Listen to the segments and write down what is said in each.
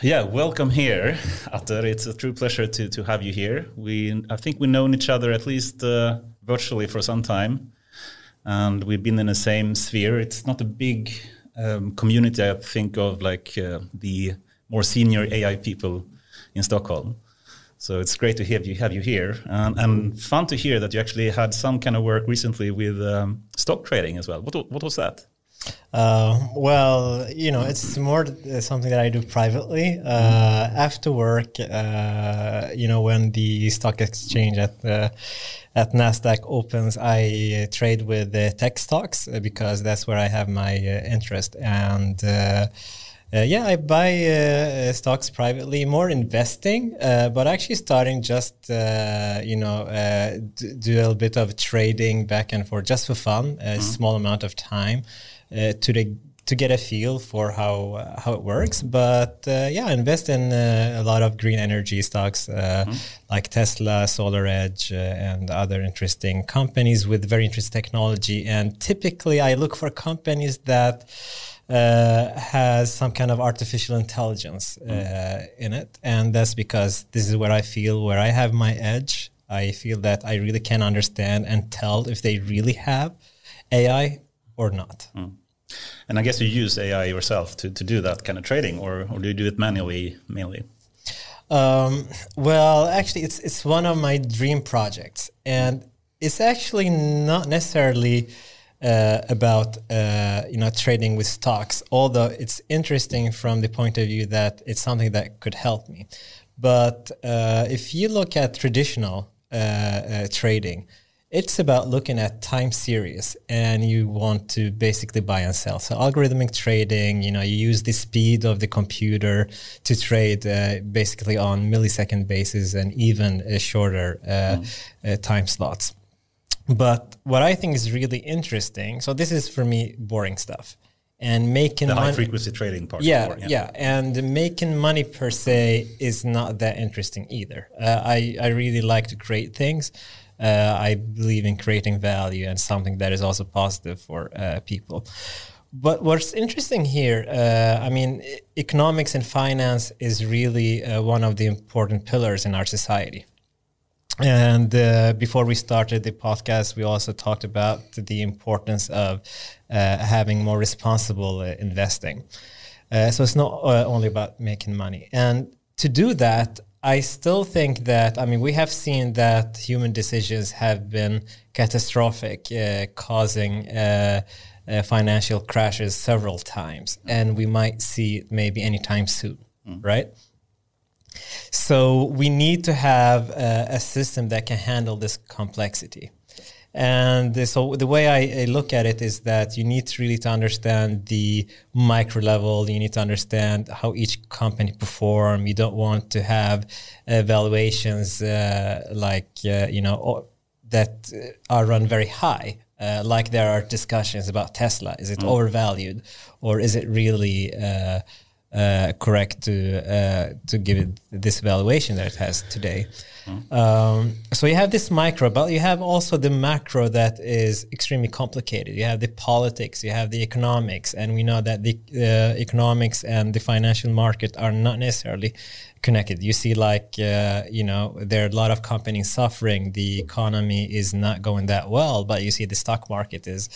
Yeah, welcome here, Ather. It's a true pleasure to have you here. I think we've known each other at least virtually for some time, and we've been in the same sphere. It's not a big community, I think, of like the more senior AI people in Stockholm. So it's great to have you here, and fun to hear that you actually had some kind of work recently with stock trading as well. What was that? Well, it's more something that I do privately. After work, when the stock exchange at NASDAQ opens, I trade with tech stocks because that's where I have my interest. And I buy stocks privately, more investing, but actually starting just, do a little bit of trading back and forth just for fun, a small amount of time. To get a feel for how it works, but invest in a lot of green energy stocks like Tesla, SolarEdge, and other interesting companies with very interesting technology. And typically, I look for companies that has some kind of artificial intelligence in it, and that's because this is where I have my edge. I feel that I really can understand and tell if they really have AI or not. And I guess you use AI yourself to do that kind of trading, or do you do it manually mainly? Well, actually, it's one of my dream projects, and it's actually not necessarily about trading with stocks, although it's interesting from the point of view that it's something that could help me. But if you look at traditional trading, it's about looking at time series, and you want to basically buy and sell. So algorithmic trading, you use the speed of the computer to trade basically on millisecond basis and even shorter time slots. But what I think is really interesting, so this is for me boring stuff. And making the high frequency trading part. Yeah. And making money per se is not that interesting either. I really like to create things. I believe in creating value and something that is also positive for people. But what's interesting here, economics and finance is really one of the important pillars in our society. And before we started the podcast, we also talked about the importance of having more responsible investing. So it's not only about making money. And to do that, I still think that, we have seen that human decisions have been catastrophic, causing financial crashes several times. And we might see it maybe anytime soon, right? So we need to have a system that can handle this complexity. And so the way I look at it is that you need really to understand the micro level. You need to understand how each company perform. You don't want to have valuations that are run very high. Like there are discussions about Tesla. Is it overvalued, or is it really correct to give it this valuation that it has today? So you have this micro, but you have also the macro that is extremely complicated. You have the politics, you have the economics, and we know that the economics and the financial market are not necessarily connected. You see, there are a lot of companies suffering. The economy is not going that well, but you see the stock market is,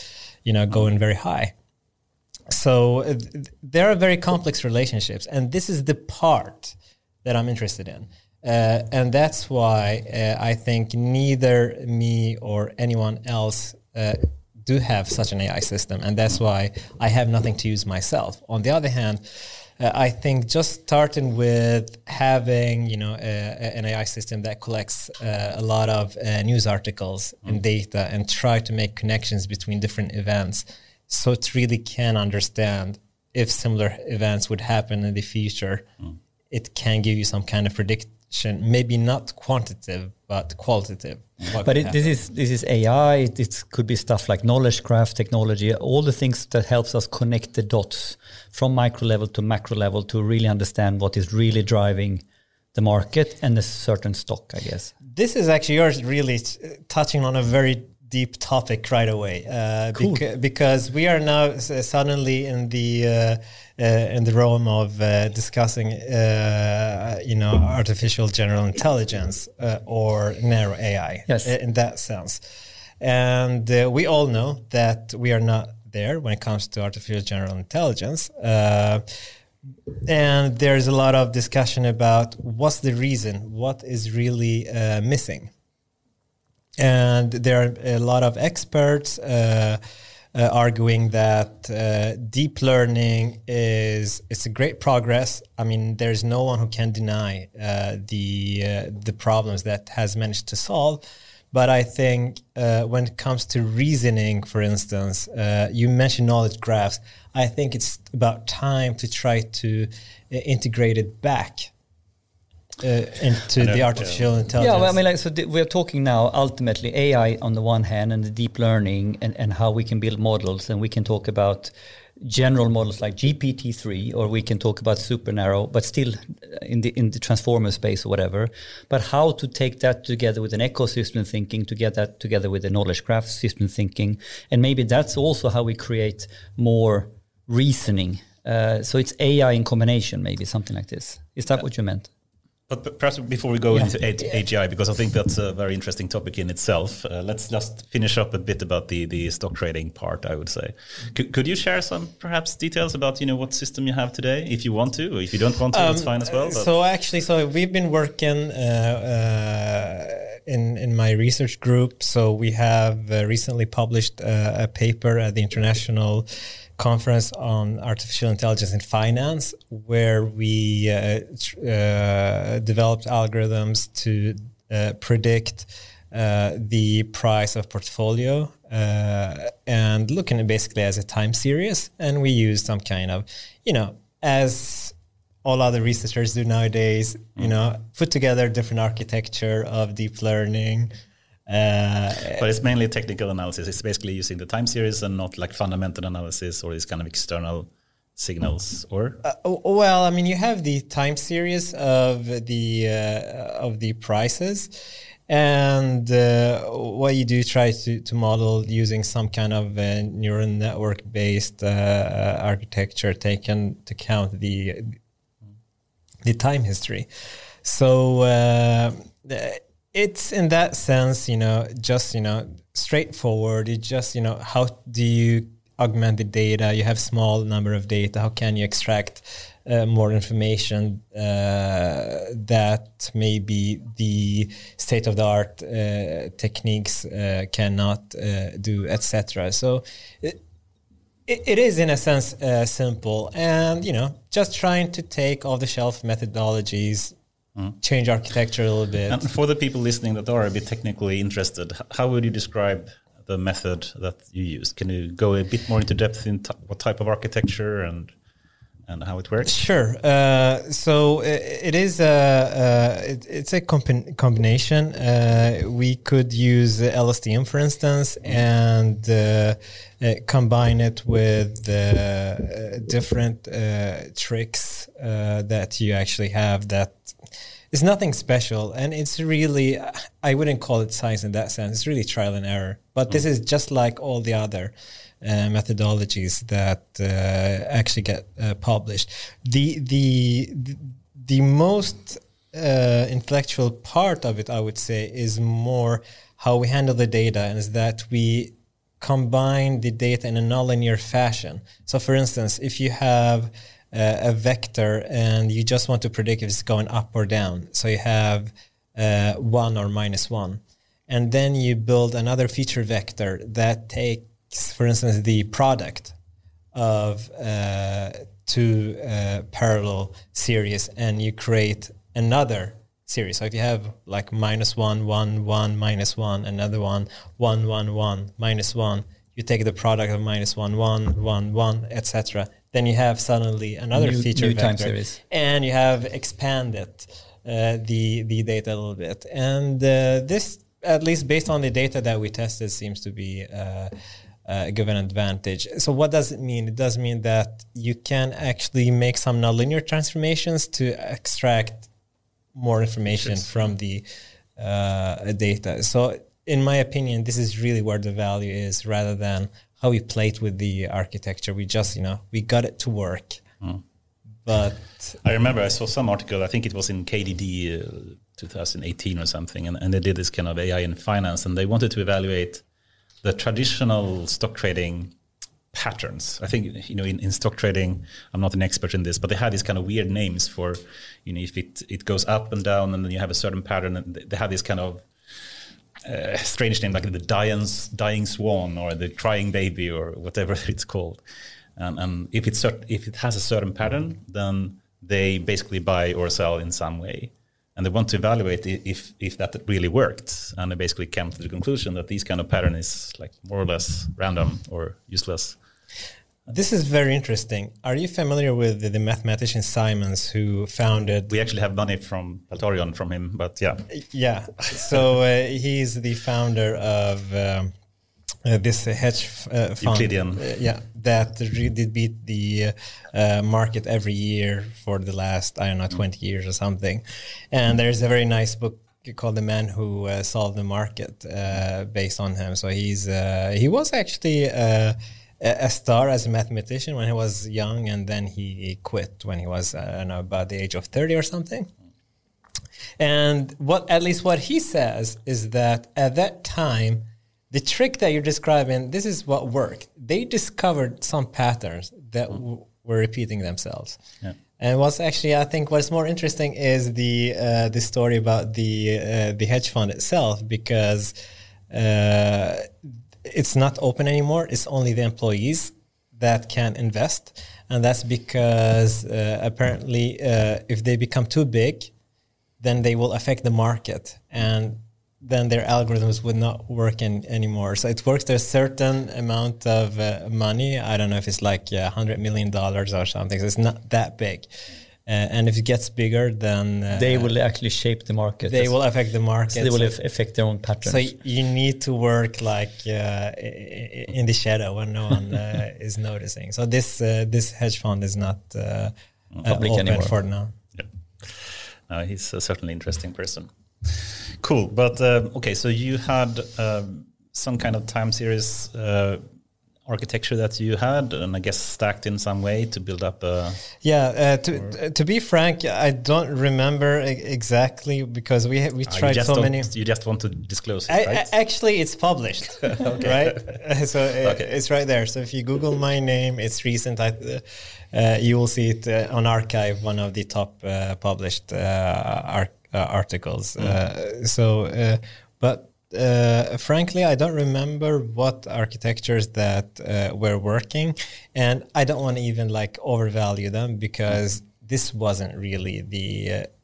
going very high. So there are very complex relationships, and this is the part that I'm interested in. And that's why I think neither me or anyone else do have such an AI system, and that's why I have nothing to use myself. On the other hand, I think just starting with having an AI system that collects a lot of news articles and data and try to make connections between different events, so it really can understand if similar events would happen in the future. It can give you some kind of prediction, maybe not quantitative, but qualitative. But this is AI. It could be stuff like knowledge graph technology, all the things that helps us connect the dots from micro level to macro level to really understand what is really driving the market and a certain stock, I guess. This is actually, you're really touching on a very deep topic right away, Cool. because we are now suddenly in the realm of discussing, artificial general intelligence or narrow AI. Yes. In that sense, and we all know that we are not there when it comes to artificial general intelligence. And there's a lot of discussion about what's the reason, what is really missing. And there are a lot of experts arguing that deep learning it's a great progress. I mean, there's no one who can deny the problems that has managed to solve. But I think when it comes to reasoning, for instance, you mentioned knowledge graphs. I think it's about time to try to integrate it back into the artificial intelligence. Yeah, well, I mean, we're talking now ultimately AI on the one hand and the deep learning and how we can build models, and we can talk about general models like GPT-3, or we can talk about super narrow, but still in the transformer space or whatever. But how to take that together with an ecosystem thinking, to get that together with a knowledge graph system thinking, and maybe that's also how we create more reasoning. So it's AI in combination, maybe something like this. Is that what you meant? But perhaps before we go into AGI, because I think that's a very interesting topic in itself, let's just finish up a bit about the stock trading part, I would say. Could you share some perhaps details about what system you have today, if you want to, or if you don't want to, that's fine as well. So we've been working in my research group. So we have recently published a paper at the International Conference on Artificial Intelligence in Finance, where we developed algorithms to predict the price of portfolio and looking at basically as a time series. And we use some kind of, as all other researchers do nowadays, put together different architecture of deep learning. But it's mainly technical analysis. It's basically using the time series and not like fundamental analysis or these kind of external signals, or? Well, I mean, you have the time series of the prices, and what you do try to model using some kind of neural network based architecture taken to count the time history. So it's in that sense, just straightforward. It just how do you augment the data? You have small number of data. How can you extract more information that maybe the state-of-the-art techniques cannot do, etc. So it is in a sense simple, and just trying to take off-the-shelf methodologies, change architecture a little bit. And for the people listening that are a bit technically interested, how would you describe the method that you use? Can you go a bit more into depth in what type of architecture and how it works? Sure. So it is it's a combination. We could use LSTM, for instance, and combine it with different tricks that you actually have. That is nothing special, and it's really, I wouldn't call it science in that sense. It's really trial and error. But this is just like all the other methodologies that actually get published. The most intellectual part of it, I would say, is more how we handle the data, and is that we combine the data in a nonlinear fashion. So, for instance, if you have a vector and you just want to predict if it's going up or down, so you have 1 or -1, and then you build another feature vector that takes, for instance, the product of two parallel series, and you create another series. So if you have like -1, 1, 1, -1, another one, 1, 1, 1, -1, you take the product of -1, 1, 1, 1, etc. Then you have suddenly another feature vector, time series, and you have expanded the data a little bit. And this, at least based on the data that we tested, seems to be give an advantage. So what does it mean? It does mean that you can actually make some nonlinear transformations to extract more information from the data. So in my opinion, this is really where the value is, rather than how we played with the architecture. We just, we got it to work. But I remember I saw some article, I think it was in KDD 2018 or something, and they did this kind of AI in finance, and they wanted to evaluate the traditional stock trading patterns. I think, in stock trading, I'm not an expert in this, but they had these kind of weird names for, if it goes up and down, and then you have a certain pattern, and they had this kind of strange name, like the dying swan or the crying baby or whatever it's called. And if it has a certain pattern, then they basically buy or sell in some way. And they want to evaluate if that really worked. And they basically came to the conclusion that this kind of pattern is like more or less random or useless. This is very interesting. Are you familiar with the mathematician Simons, who founded... We actually have money from Paltorion from him, but yeah. Yeah. So he's the founder of this hedge fund. Euclidean. That really beat the market every year for the last, 20 years or something. And there's a very nice book called The Man Who Solved the Market based on him. So he was actually... a star as a mathematician when he was young, and then he quit when he was about the age of 30 or something. And at least what he says is that at that time, the trick that you're describing, this is what worked. They discovered some patterns that were repeating themselves. Yeah. And what's actually, I think, what's more interesting is the story about the hedge fund itself, because it's not open anymore. It's only the employees that can invest. And that's because apparently if they become too big, then they will affect the market. And then their algorithms would not work anymore. So it works to a certain amount of money. I don't know if it's like $100 million or something. So it's not that big. And if it gets bigger, then... they will actually shape the market. They will affect the market. So they will affect their own patterns. So you need to work like in the shadow when no one is noticing. So this hedge fund is not public open anymore for now. Yeah. He's certainly an interesting person. Cool. But, okay, so you had some kind of time series architecture that you had, and I guess stacked in some way to build up a... to be frank, I don't remember exactly, because we tried so many... You just want to disclose it, right? Actually, it's published, right? So it's right there. So if you Google my name, it's recent. You will see it on Archive, one of the top published articles. But frankly, I don't remember what architectures that were working, and I don't want to even overvalue them, because this wasn't really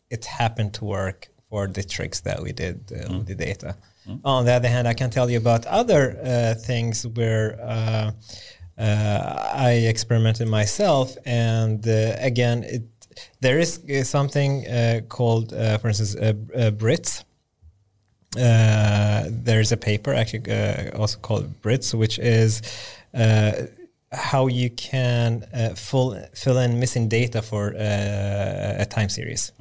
it happened to work for the tricks that we did with the data. On the other hand, I can tell you about other things where I experimented myself, and again, there is something called, for instance, Brits. There's a paper actually also called Brits, which is how you can fill in missing data for a time series.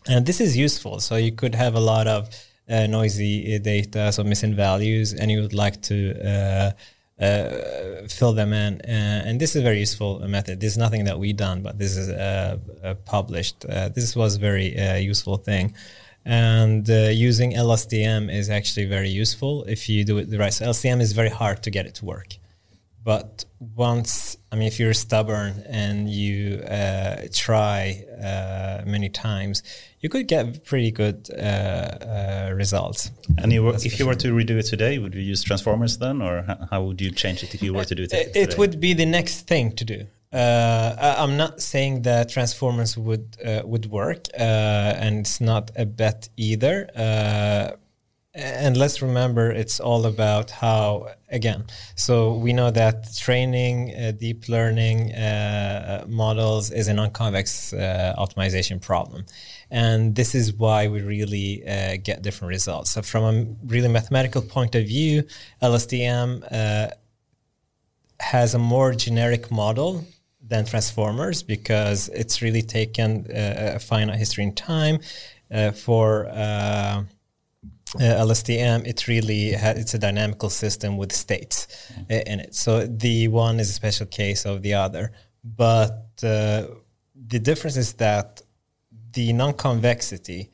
And this is useful. So you could have a lot of noisy data, so missing values, and you would like to fill them in. And this is a very useful method. This is nothing that we've done, but this is published. This was a very useful thing. And using LSTM is actually very useful if you do it the right. So LSTM is very hard to get it to work. But if you're stubborn and you try many times, you could get pretty good results. And if you were to redo it today, would you use transformers then, or how would you change it if you were to do it today? It would be the next thing to do. I'm not saying that transformers would work, and it's not a bet either. And let's remember, it's all about how, again, so we know that training deep learning models is a non-convex optimization problem. And this is why we really get different results. So from a really mathematical point of view, LSTM has a more generic model than transformers, because it's really taken a finite history in time for LSTM, it's a dynamical system with states in it. So the one is a special case of the other. But the difference is that the non-convexity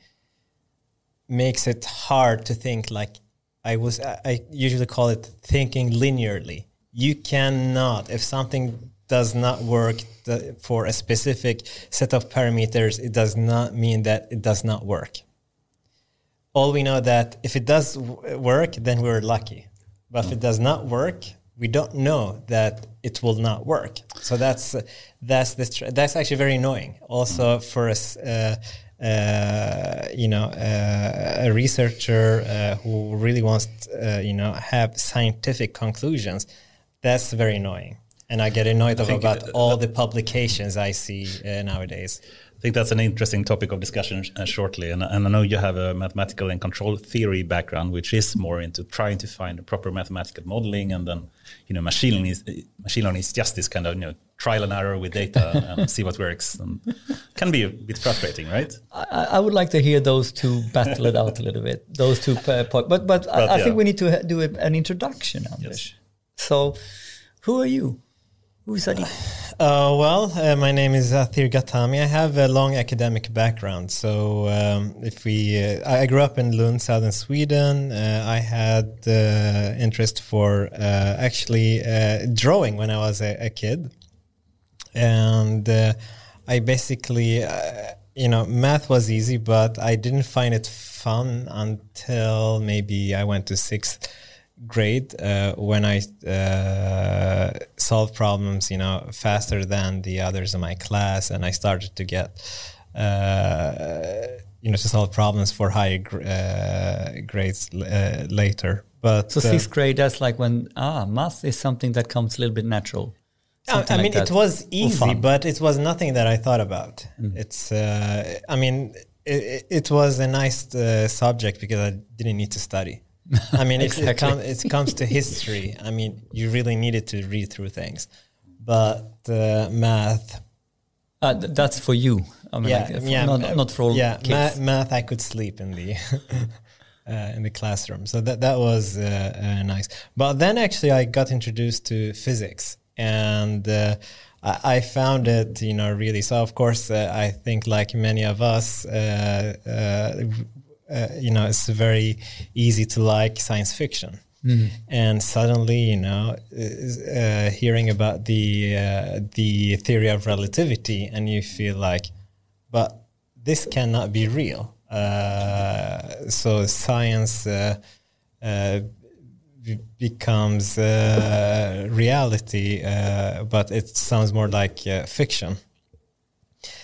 makes it hard to think like I usually call it thinking linearly. You cannot, if something does not work for a specific set of parameters, it does not mean that it does not work. All we know that if it does work, then we're lucky. But if it does not work, we don't know that it will not work. So that's actually very annoying. Also for us, a researcher who really wants have scientific conclusions, that's very annoying. And I get annoyed about all the publications I see nowadays. I think that's an interesting topic of discussion shortly. And I know you have a mathematical and control theory background, which is more into trying to find a proper mathematical modeling. And then, machine learning is just this kind of, trial and error with data and see what works. And can be a bit frustrating, right? I would like to hear those two battle it out a little bit. Those two points. But I think we need to do an introduction, Anders. Yes. So, who are you? Who is Adi? My name is Ather Gattami. I have a long academic background. So I grew up in Lund, southern Sweden. I had interest for actually drawing when I was a kid. And I basically, math was easy, but I didn't find it fun until maybe I went to 6th grade when I solved problems, faster than the others in my class, and I started to get, to solve problems for higher grades later. But so 6th grade, that's like when math is something that comes a little bit natural. It was easy, but it was nothing that I thought about. It's, it was a nice subject because I didn't need to study. Exactly. It comes to history. You really needed to read through things, but math. That's for you. Not for all kids. Math. I could sleep in the in the classroom, so that was nice. But then actually, I got introduced to physics, and I found it, really. So of course, I think like many of us. It's very easy to like science fiction. And suddenly, hearing about the theory of relativity, and you feel like, but this cannot be real. So science becomes reality, but it sounds more like fiction.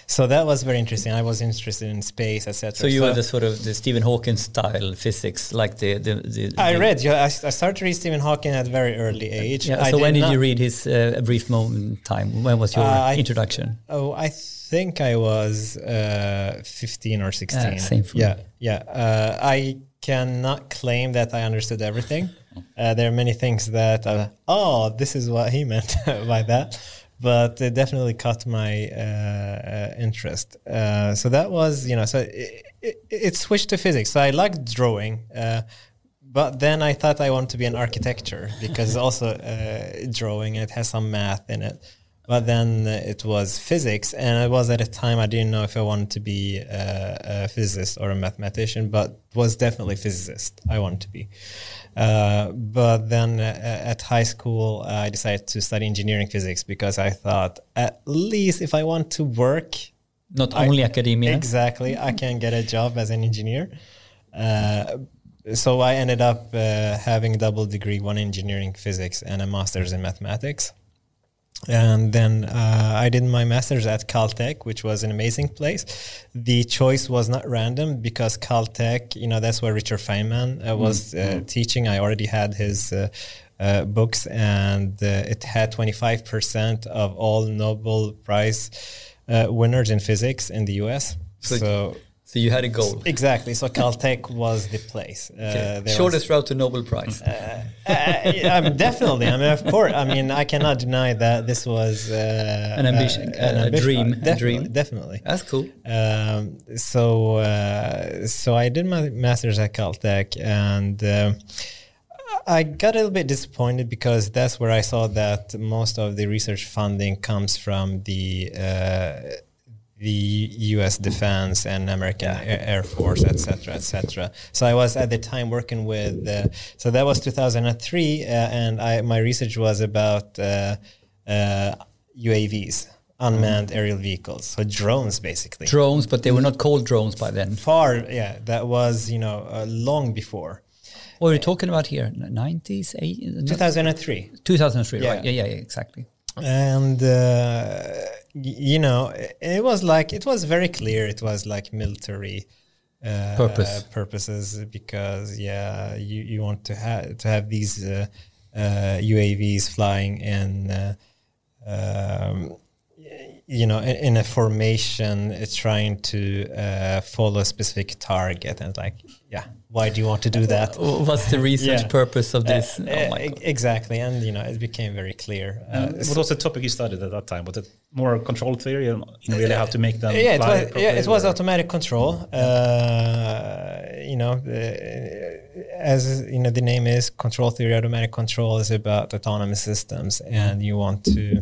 So that was very interesting. I was interested in space, etc. So you were the sort of the Stephen Hawking style physics, like the I read. I started to read Stephen Hawking at a very early age. Yeah, so when did you read his A Brief Moment in Time? When was your introduction? I think I was 15 or 16. Same for me. Yeah. I cannot claim that I understood everything. There are many things that, this is what he meant by that. But it definitely caught my interest. So that was, so it switched to physics. So I liked drawing, but then I thought I wanted to be an architecture because it's also drawing and it has some math in it. But then it was physics, and it was at a time I didn't know if I wanted to be a physicist or a mathematician, but was definitely physicist I wanted to be. But then at high school, I decided to study engineering physics because I thought at least if I want to work, not only academia, exactly, I can get a job as an engineer. So I ended up having a double degree, one in engineering physics and a master's in mathematics. And then I did my master's at Caltech, which was an amazing place. The choice was not random because Caltech, that's where Richard Feynman was teaching. I already had his books, and it had 25% of all Nobel Prize winners in physics in the US. So So you had a goal. Exactly. So Caltech was the place. Shortest route to Nobel Prize. Definitely. I mean, of course. I mean, I cannot deny that this was an ambition, a dream. Definitely. That's cool. So I did my master's at Caltech, and I got a little bit disappointed because that's where I saw that most of the research funding comes from the U.S. defense and American Air Force, etc. So I was at the time working with, so that was 2003, and my research was about UAVs, unmanned aerial vehicles, so drones basically. Drones, but they were not called drones by then. That was long before. What are you talking about here? 90s, 80s? 2003. 2003, yeah. Right? Yeah, exactly. And it was very clear. It was like military purposes because you want to have these UAVs flying in a formation, trying to follow a specific target, and why do you want to do that? What's the research purpose of this? Exactly, and it became very clear. What was the topic you studied at that time? Was it more control theory, and really how to make them fly properly? It was automatic control. As the name is, control theory. Automatic control is about autonomous systems, and you want to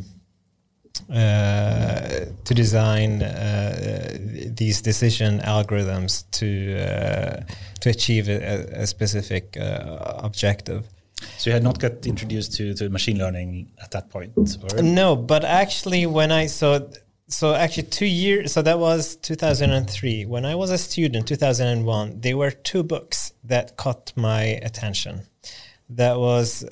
design these decision algorithms to achieve a specific objective. So you had not got introduced to machine learning at that point? Or? No, but actually when I so actually 2 years, so that was 2003. When I was a student, 2001, there were two books that caught my attention. That was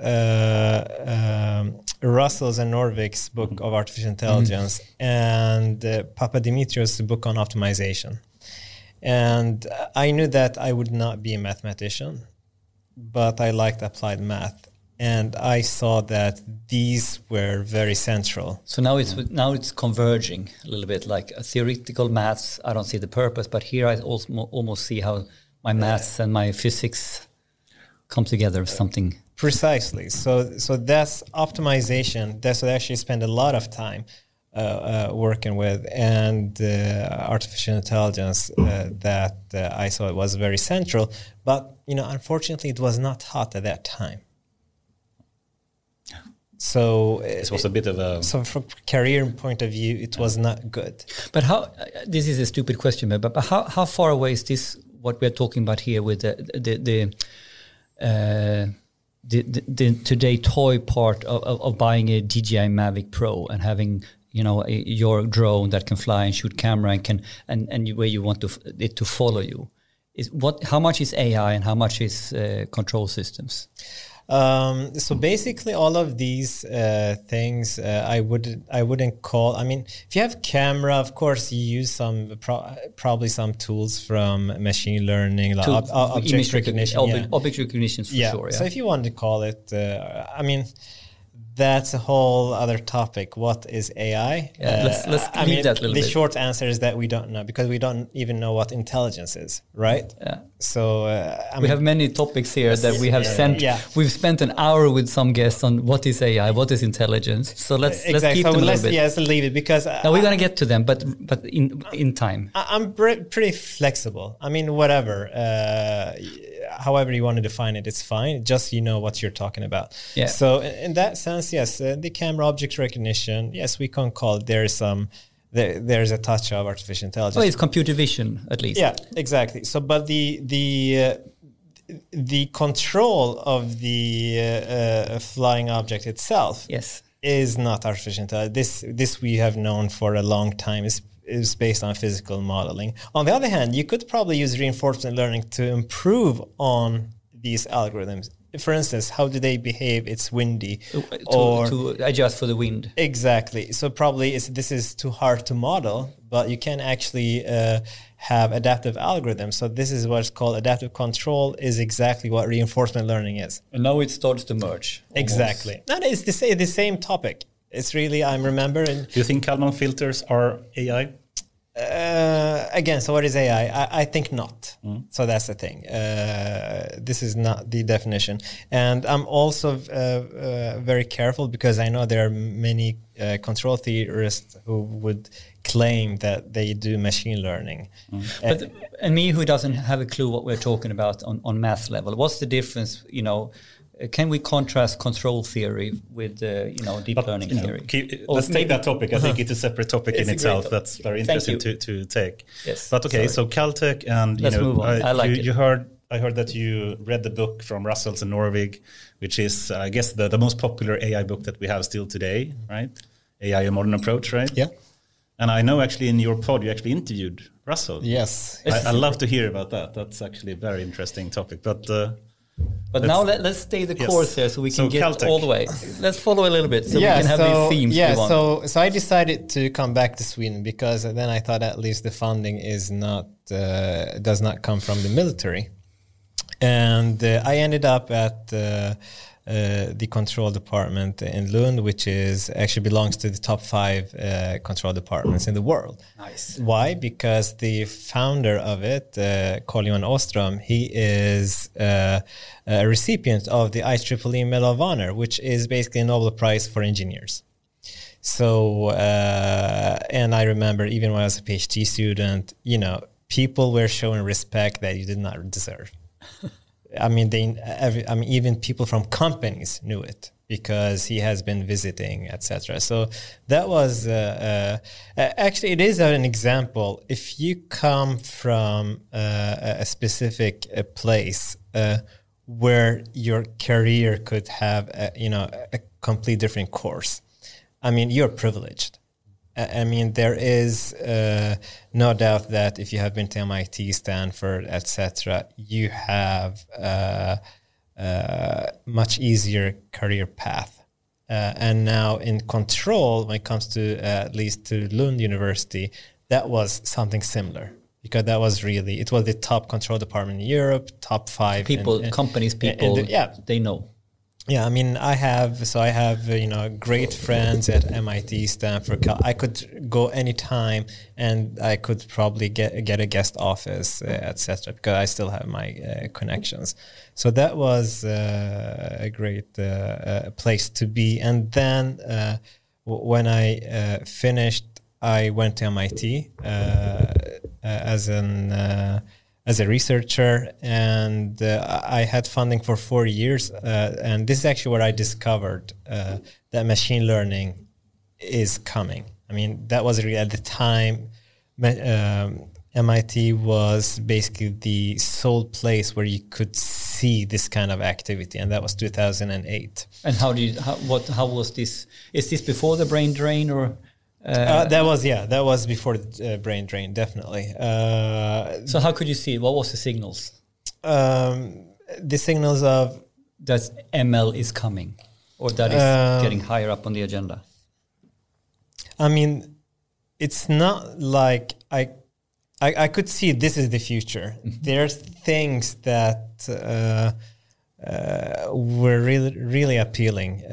Russell's and Norvik's book of artificial intelligence and Papadimitrios' book on optimization. And I knew that I would not be a mathematician, but I liked applied math. And I saw that these were very central. So now it's converging a little bit, like a theoretical maths. I don't see the purpose, but here I also almost see how my maths and my physics come together with something. Precisely. So that's optimization. That's what I actually spend a lot of time working with, and artificial intelligence that I saw it was very central. But unfortunately, it was not hot at that time. So this was a bit of a... So from career point of view, it was not good. But how, this is a stupid question, but how far away is this, what we're talking about here with the today toy part of buying a DJI Mavic Pro and having your drone that can fly and shoot camera and where you want it to follow you? How much is AI and how much is control systems? So basically, all of these things I wouldn't call. I mean, if you have camera, of course, you use probably some tools from machine learning, like object recognition. Object recognition, for sure. Yeah. So if you want to call it, that's a whole other topic. What is AI? Let's leave that a little bit. The short answer is that we don't know, because we don't even know what intelligence is, right? Yeah. So we have many topics here that we have sent. Yeah. We've spent an hour with some guests on what is AI, what is intelligence. So let's keep them a little bit. Let's leave it, because now we're gonna get to them, but in time. I'm pretty flexible. I mean, whatever. However you want to define it, it's fine. Just what you're talking about. Yeah. So in that sense, yes, the camera object recognition, yes, we can call it. There's a touch of artificial intelligence. Well, it's computer vision, at least. Yeah, exactly. So, but the control of the flying object itself, yes, is not artificial intelligence. This we have known for a long time. Is based on physical modeling. On the other hand, you could probably use reinforcement learning to improve on these algorithms. For instance, how do they behave? It's windy, to adjust for the wind. Exactly. So probably this is too hard to model, but you can actually have adaptive algorithms. So this is what's called adaptive control. Is exactly what reinforcement learning is. And now it starts to merge. Almost. Exactly. And it's the same topic. It's really, I'm remembering. Do you think Kalman filters are AI? again, so what is AI? I think not. So that's the thing. This is not the definition. And I'm also very careful because I know there are many control theorists who would claim that they do machine learning. And me, who doesn't have a clue what we're talking about on math level, what's the difference, can we contrast control theory with, deep learning theory? Let's take that topic. I think it's a separate topic in itself. That's very interesting to take. Yes. But okay, so Caltech, and let's move on. I heard that you read the book from Russell and Norvig, which is, I guess, the most popular AI book that we have still today, right? AI, a modern approach, right? Yeah. And I know actually in your pod you actually interviewed Russell. Yes. I love to hear about that. That's actually a very interesting topic. But now let's stay the course here so we can get Caltech. all the way. Let's follow a little bit so we can have these themes. Yeah, so I decided to come back to Sweden because then I thought at least the funding is not does not come from the military. And I ended up at the control department in Lund, which actually belongs to the top 5 control departments in the world. Nice. Why? Because the founder of it, Carl-Johan Åström, he is a recipient of the IEEE Medal of Honor, which is basically a Nobel Prize for engineers. So, and I remember even when I was a PhD student, people were showing respect that you did not deserve. I mean, even people from companies knew it because he has been visiting, etc. So that was actually it is an example. If you come from a specific place where your career could have a complete different course, I mean, you're privileged. I mean, there is no doubt that if you have been to MIT, Stanford, etc., you have much easier career path. And now in control, when it comes to at least to Lund University, that was something similar. Because that was it was the top control department in Europe, top 5. Companies, they know. Yeah, I mean, I have great friends at MIT, Stanford. I could go anytime, and I could probably get a guest office, etc. Because I still have my connections. So that was a great place to be. And then when I finished, I went to MIT as a researcher, and I had funding for 4 years. And this is actually where I discovered that machine learning is coming. I mean, that was really at the time, MIT was basically the sole place where you could see this kind of activity, and that was 2008. And how was this? Is this before the brain drain or? That was before the brain drain, definitely. So how could you see? What was the signals? The signals of that ML is coming, or that is getting higher up on the agenda. I mean, it's not like I could see this is the future. There's things that were really appealing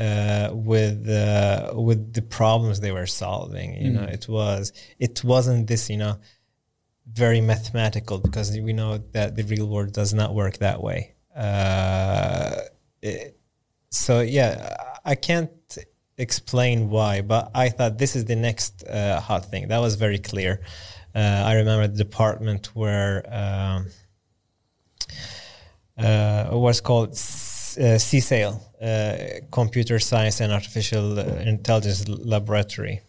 with the problems they were solving. It wasn't this very mathematical, because we know that the real world does not work that way. So yeah, I can't explain why, but I thought this is the next hot thing. That was very clear. I remember the department where what's called CSAIL, Computer Science and Artificial Intelligence Laboratory.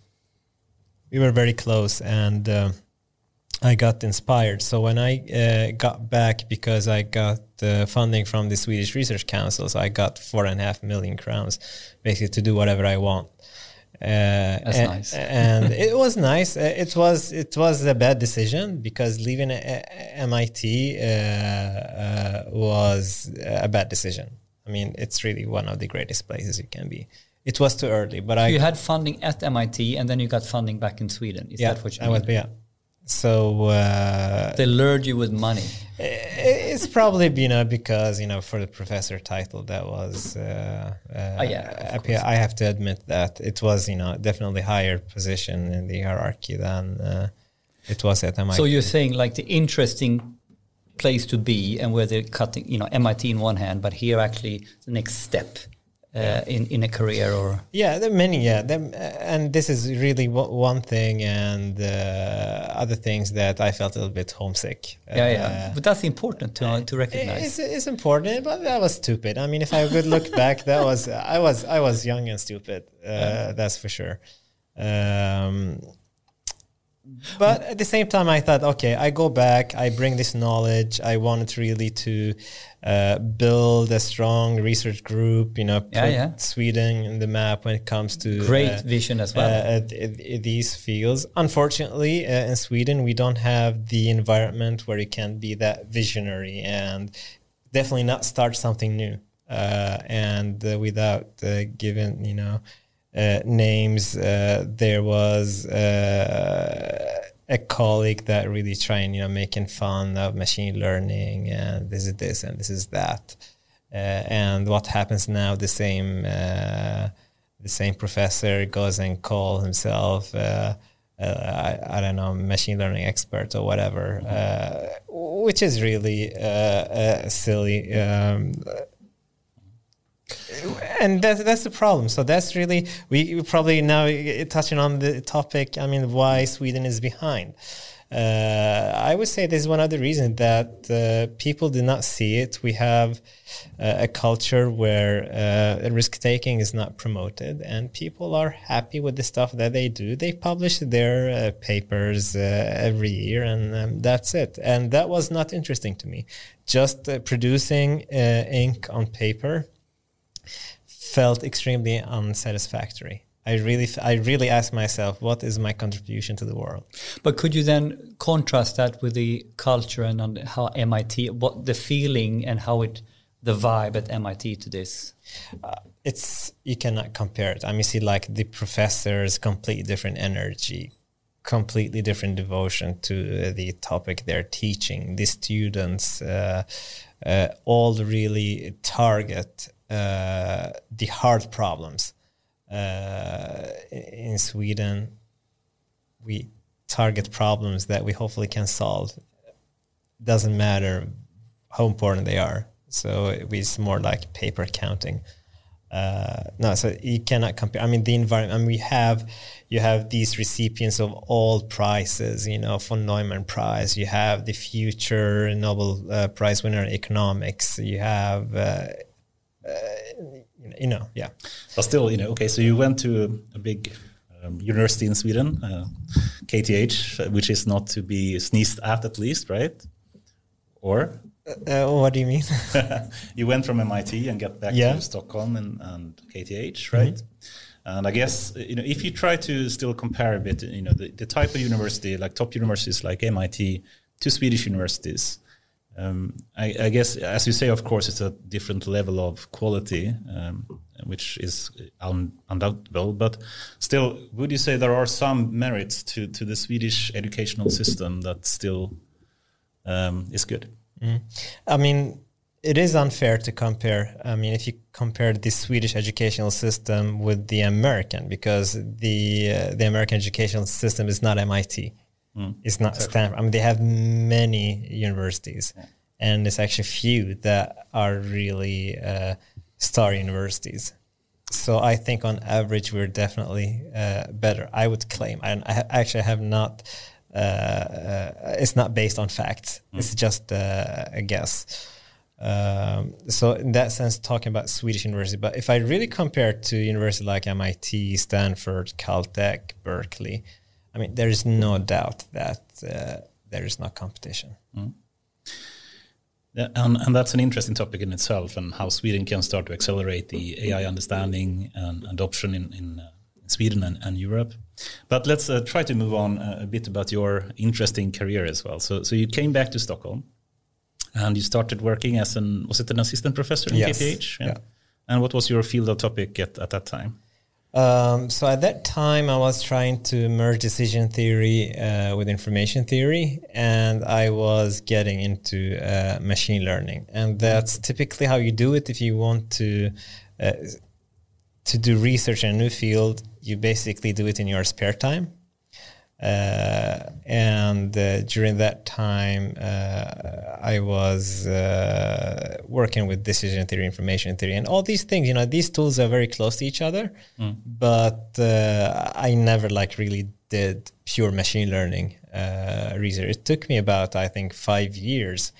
We were very close, and I got inspired. So when I got back, because I got funding from the Swedish Research Council, so I got 4.5 million crowns, basically to do whatever I want. That's nice. And it was nice. It was a bad decision, because leaving MIT was a bad decision. I mean, it's really one of the greatest places you can be. It was too early, but you had funding at MIT, and then you got funding back in Sweden. Is that what you mean? So they lured you with money. It's probably because for the professor title, that was I have to admit that it was definitely higher position in the hierarchy than It was at MIT. So you're saying like the interesting place to be, and where they're cutting, MIT in one hand, but here actually the next step in a career, or there are many, and this is really one thing, and other things that I felt a little bit homesick. But that's important to recognize. It's important, but that was stupid. I mean, if I could look back, I was young and stupid. That's for sure. But at the same time, I thought, okay, I go back, I bring this knowledge. I wanted really to build a strong research group, put Sweden in the map when it comes to great vision as well. These fields. Unfortunately, in Sweden, we don't have the environment where you can be that visionary and definitely not start something new. And without giving, names, there was a colleague that really trying, making fun of machine learning, and this is this and this is that. And what happens now, the same professor goes and calls himself, I don't know, machine learning expert or whatever, which is really silly. And that's the problem. So that's really, we probably now touching on the topic, why Sweden is behind. I would say there's one other reason that people do not see it. We have a culture where risk-taking is not promoted, and people are happy with the stuff that they do. They publish their papers every year, and that's it. And that was not interesting to me. Just producing ink on paper felt extremely unsatisfactory. I really asked myself, what is my contribution to the world? But could you then contrast that with the culture and how MIT, what the feeling and how the vibe at MIT to this? You cannot compare it. You see, like the professors, completely different energy, completely different devotion to the topic they're teaching. The students all really target the hard problems. In Sweden, we target problems that we hopefully can solve. Doesn't matter how important they are. So it's more like paper counting. So you cannot compare. The environment. You have these recipients of all prizes. Von Neumann Prize. You have the future Nobel Prize winner in economics. You have. But still, okay, so you went to a big university in Sweden, KTH, which is not to be sneezed at least, right? Or? What do you mean? You went from MIT and got back to Stockholm and KTH, right? Mm-hmm. And I guess, if you try to still compare a bit, the type of university, like top universities like MIT to Swedish universities, I guess, as you say, of course, it's a different level of quality, which is undoubtable. But still, would you say there are some merits to the Swedish educational system that still is good? Mm. It is unfair to compare. If you compare the Swedish educational system with the American, because the American educational system is not MIT. It's not Stanford. They have many universities, and there's actually few that are really star universities. So I think on average we're definitely better. I would claim. I actually have not. It's not based on facts. It's just a guess. So in that sense, talking about Swedish university. But if I really compare to universities like MIT, Stanford, Caltech, Berkeley. There is no doubt that there is no competition. Mm. Yeah, and that's an interesting topic in itself, and how Sweden can start to accelerate the AI understanding and adoption in Sweden and Europe. But let's try to move on a bit about your interesting career as well. So you came back to Stockholm, and you started working as was it an assistant professor in KTH? Yeah. And what was your field of topic at that time? So at that time, I was trying to merge decision theory with information theory, and I was getting into machine learning. And that's typically how you do it if you want to do research in a new field. You basically do it in your spare time. And during that time, I was working with decision theory, information theory, and all these things. These tools are very close to each other, but I never really did pure machine learning research. It took me about, I think, 5 years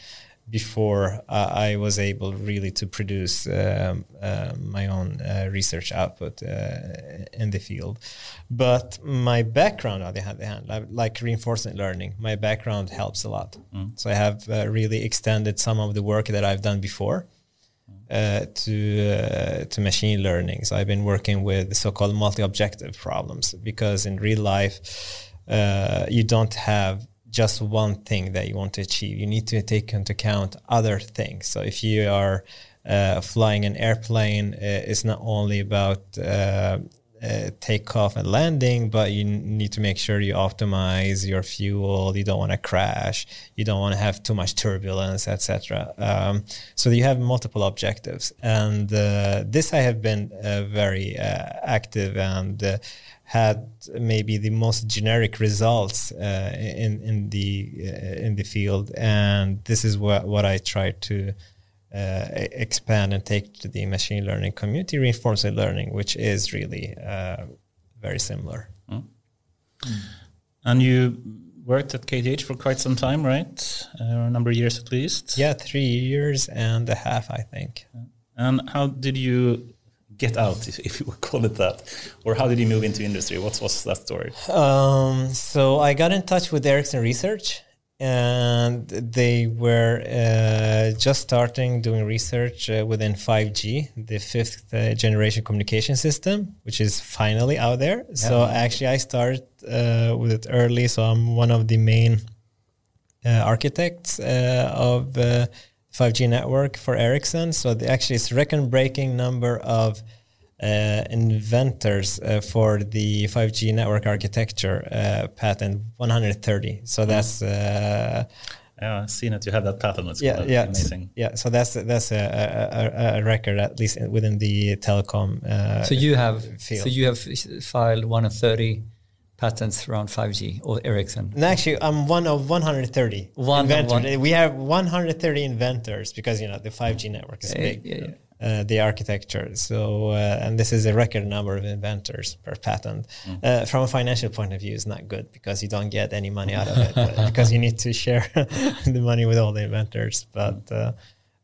before I was able really to produce my own research output in the field. But my background, on the other hand, like reinforcement learning, my background helps a lot. So I have really extended some of the work that I've done before to machine learning. So I've been working with so-called multi-objective problems, because in real life, you don't have just one thing that you want to achieve. You need to take into account other things. So if you are flying an airplane, it's not only about takeoff and landing, but you need to make sure you optimize your fuel. You don't want to crash. You don't want to have too much turbulence, etc. So you have multiple objectives, and this I have been very active and had maybe the most generic results in the field, and this is what I try to expand and take to the machine learning community, reinforcement learning, which is really very similar. And you worked at KTH for quite some time, right? A number of years at least. Yeah, 3 years and a half, I think. And how did you get out, if you would call it that, or how did you move into industry? What was that story? So I got in touch with Ericsson Research, and they were just starting doing research within 5G, the fifth generation communication system, which is finally out there. Yeah. So actually I started with it early. So I'm one of the main architects of 5G network for Ericsson. So actually it's record-breaking number of inventors for the 5G network architecture patent, 130. So that's yeah, I've seen it. You have that patent. It's amazing. Yeah, so that's a record, at least within the telecom so you have field. So you have filed 130 patents around 5G or Ericsson? No, actually, I'm one of 130 inventors. We have 130 inventors because the 5G network is big. Yeah. The architecture. So, and this is a record number of inventors per patent. From a financial point of view, it's not good because you don't get any money out of it because you need to share the money with all the inventors. But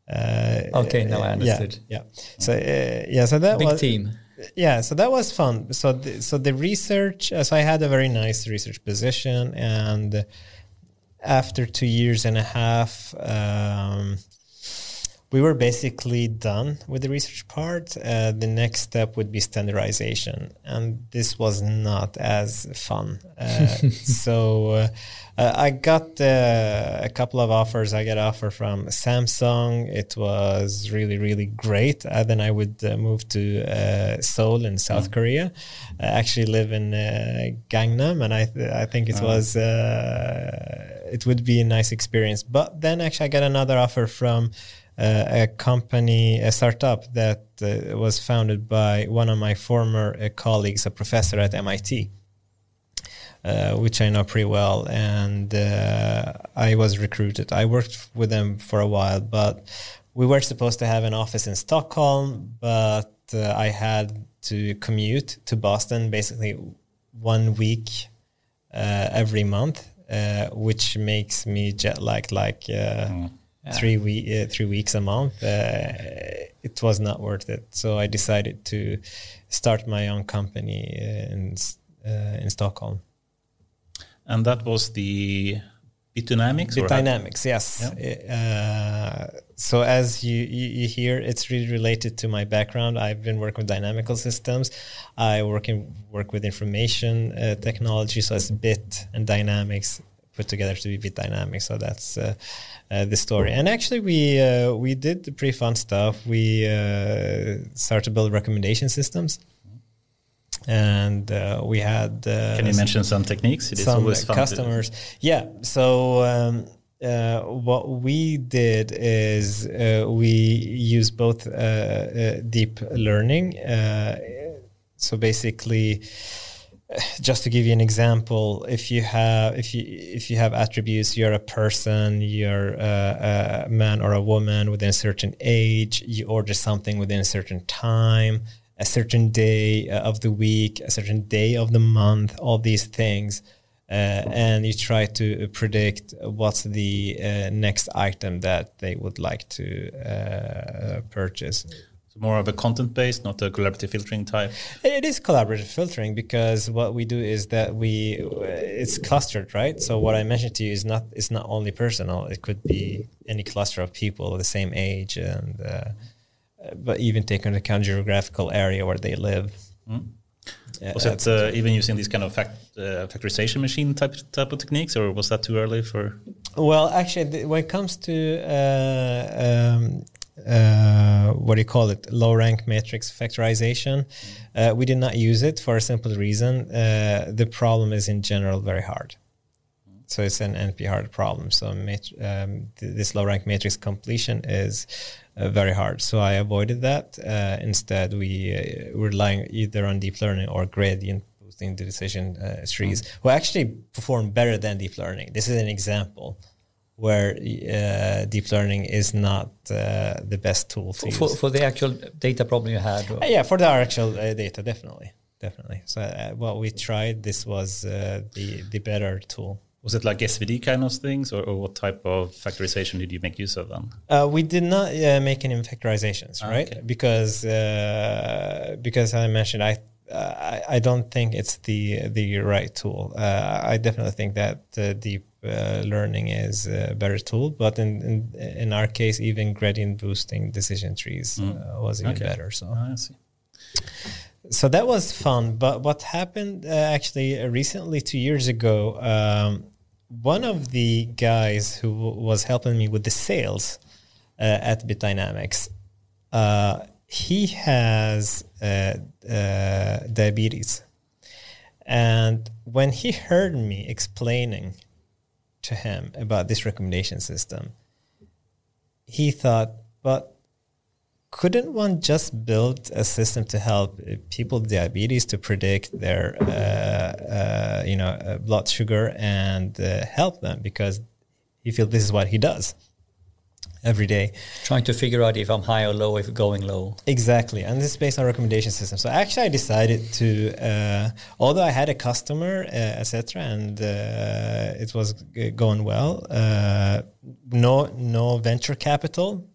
okay, now I understood. Yeah. So so that big was team. Yeah, so that was fun. So the research. So I had a very nice research position, and after 2 years and a half. We were basically done with the research part. The next step would be standardization, and this was not as fun. So I got a couple of offers. I got an offer from Samsung. It was really, really great. Then I would move to Seoul in South Korea. I actually live in Gangnam, and I think it was it would be a nice experience. But then actually I got another offer from a company, a startup that was founded by one of my former colleagues, a professor at MIT, which I know pretty well. And I was recruited. I worked with them for a while, but we were supposed to have an office in Stockholm, but I had to commute to Boston basically 1 week every month, which makes me jet lagged 3 weeks a month. It was not worth it. So I decided to start my own company in Stockholm. And that was the Bitynamics? Bitynamics, yes. Yeah. So as you hear, it's really related to my background. I've been working with dynamical systems. I work with information technology, so it's bit and dynamics put together to be Bitynamics. So that's the story. And actually, we did the pretty fun stuff. We started to build recommendation systems, and we had. Can you mention some techniques? It is some always fun customers. Yeah. So what we did is we use both deep learning. So basically. just to give you an example, if you have attributes, you're a person, you're a man or a woman within a certain age, you order something within a certain time, a certain day of the week, a certain day of the month, all these things, and you try to predict what's the next item that they would like to purchase. More of a content-based, not a collaborative filtering type? It is collaborative filtering, because what we do is that it's clustered, right? So what I mentioned to you is not only personal. It could be any cluster of people of the same age, and but even take into account geographical area where they live. Was it even using these kind of factorization machine type of techniques, or was that too early for? Well, actually, when it comes to what do you call it? Low rank matrix factorization. We did not use it for a simple reason. The problem is in general very hard. So it's an NP hard problem. So this low rank matrix completion is very hard. So I avoided that. Instead, we were relying either on deep learning or gradient boosting decision trees, who actually perform better than deep learning. This is an example where deep learning is not the best tool to use. For the actual data problem you had? Yeah, for the actual data, definitely. So what we tried, this was the better tool. Was it like SVD kind of things, or what type of factorization did you make use of then? We did not make any factorizations, right? Okay. Because I mentioned, I don't think it's the right tool. I definitely think that deep learning is a better tool, but in our case, even gradient boosting decision trees was even better. So I see. So that was fun. But what happened actually recently, 2 years ago, one of the guys who was helping me with the sales at Bitynamics, he has diabetes. And when he heard me explaining to him about this recommendation system, he thought, but couldn't one just build a system to help people with diabetes to predict their blood sugar and help them? Because he feels this is what he does every day. Trying to figure out if I'm high or low, if going low. Exactly. And this is based on recommendation system. So actually I decided to, although I had a customer, etc., and it was going well, no venture capital.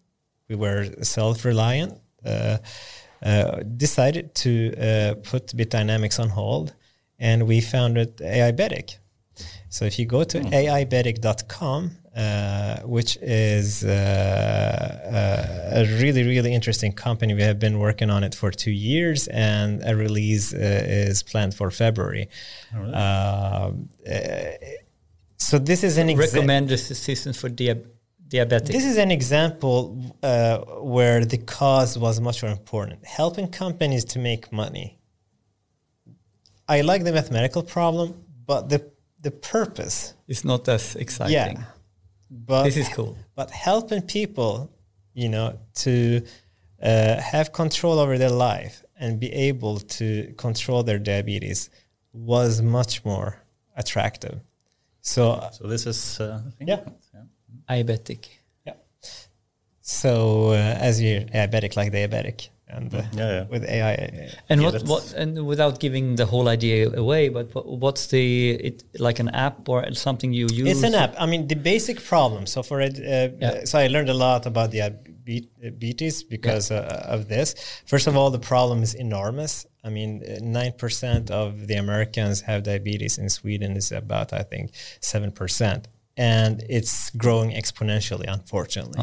We were self-reliant, decided to put Bitynamics on hold, and we founded AIAW. So if you go to AIAW.com, which is a really, really interesting company. We have been working on it for 2 years, and a release is planned for February. Oh, really? So this is an recommended systems for diabetic. This is an example where the cause was much more important. Helping companies to make money. I like the mathematical problem, but the purpose is not as exciting. Yeah, but this is cool. But helping people, to have control over their life and be able to control their diabetes was much more attractive. So this is diabetic. Yeah. So as you're diabetic, like diabetic, and with AI. And what and without giving the whole idea away, but what's like an app or something you use? It's an app. I mean, the basic problem. So for it, so I learned a lot about diabetes because of this. First of all, the problem is enormous. I mean, 9% of the Americans have diabetes. In Sweden, is about, I think, 7%. And it's growing exponentially, unfortunately.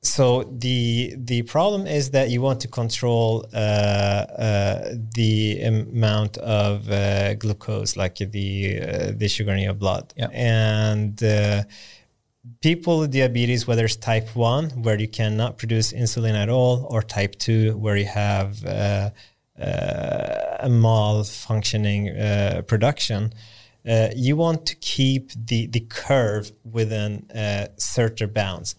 So the problem is that you want to control the amount of glucose, like the sugar in your blood. Yeah. And people with diabetes, whether it's type 1, where you cannot produce insulin at all, or type 2, where you have a malfunctioning production, you want to keep the curve within certain bounds,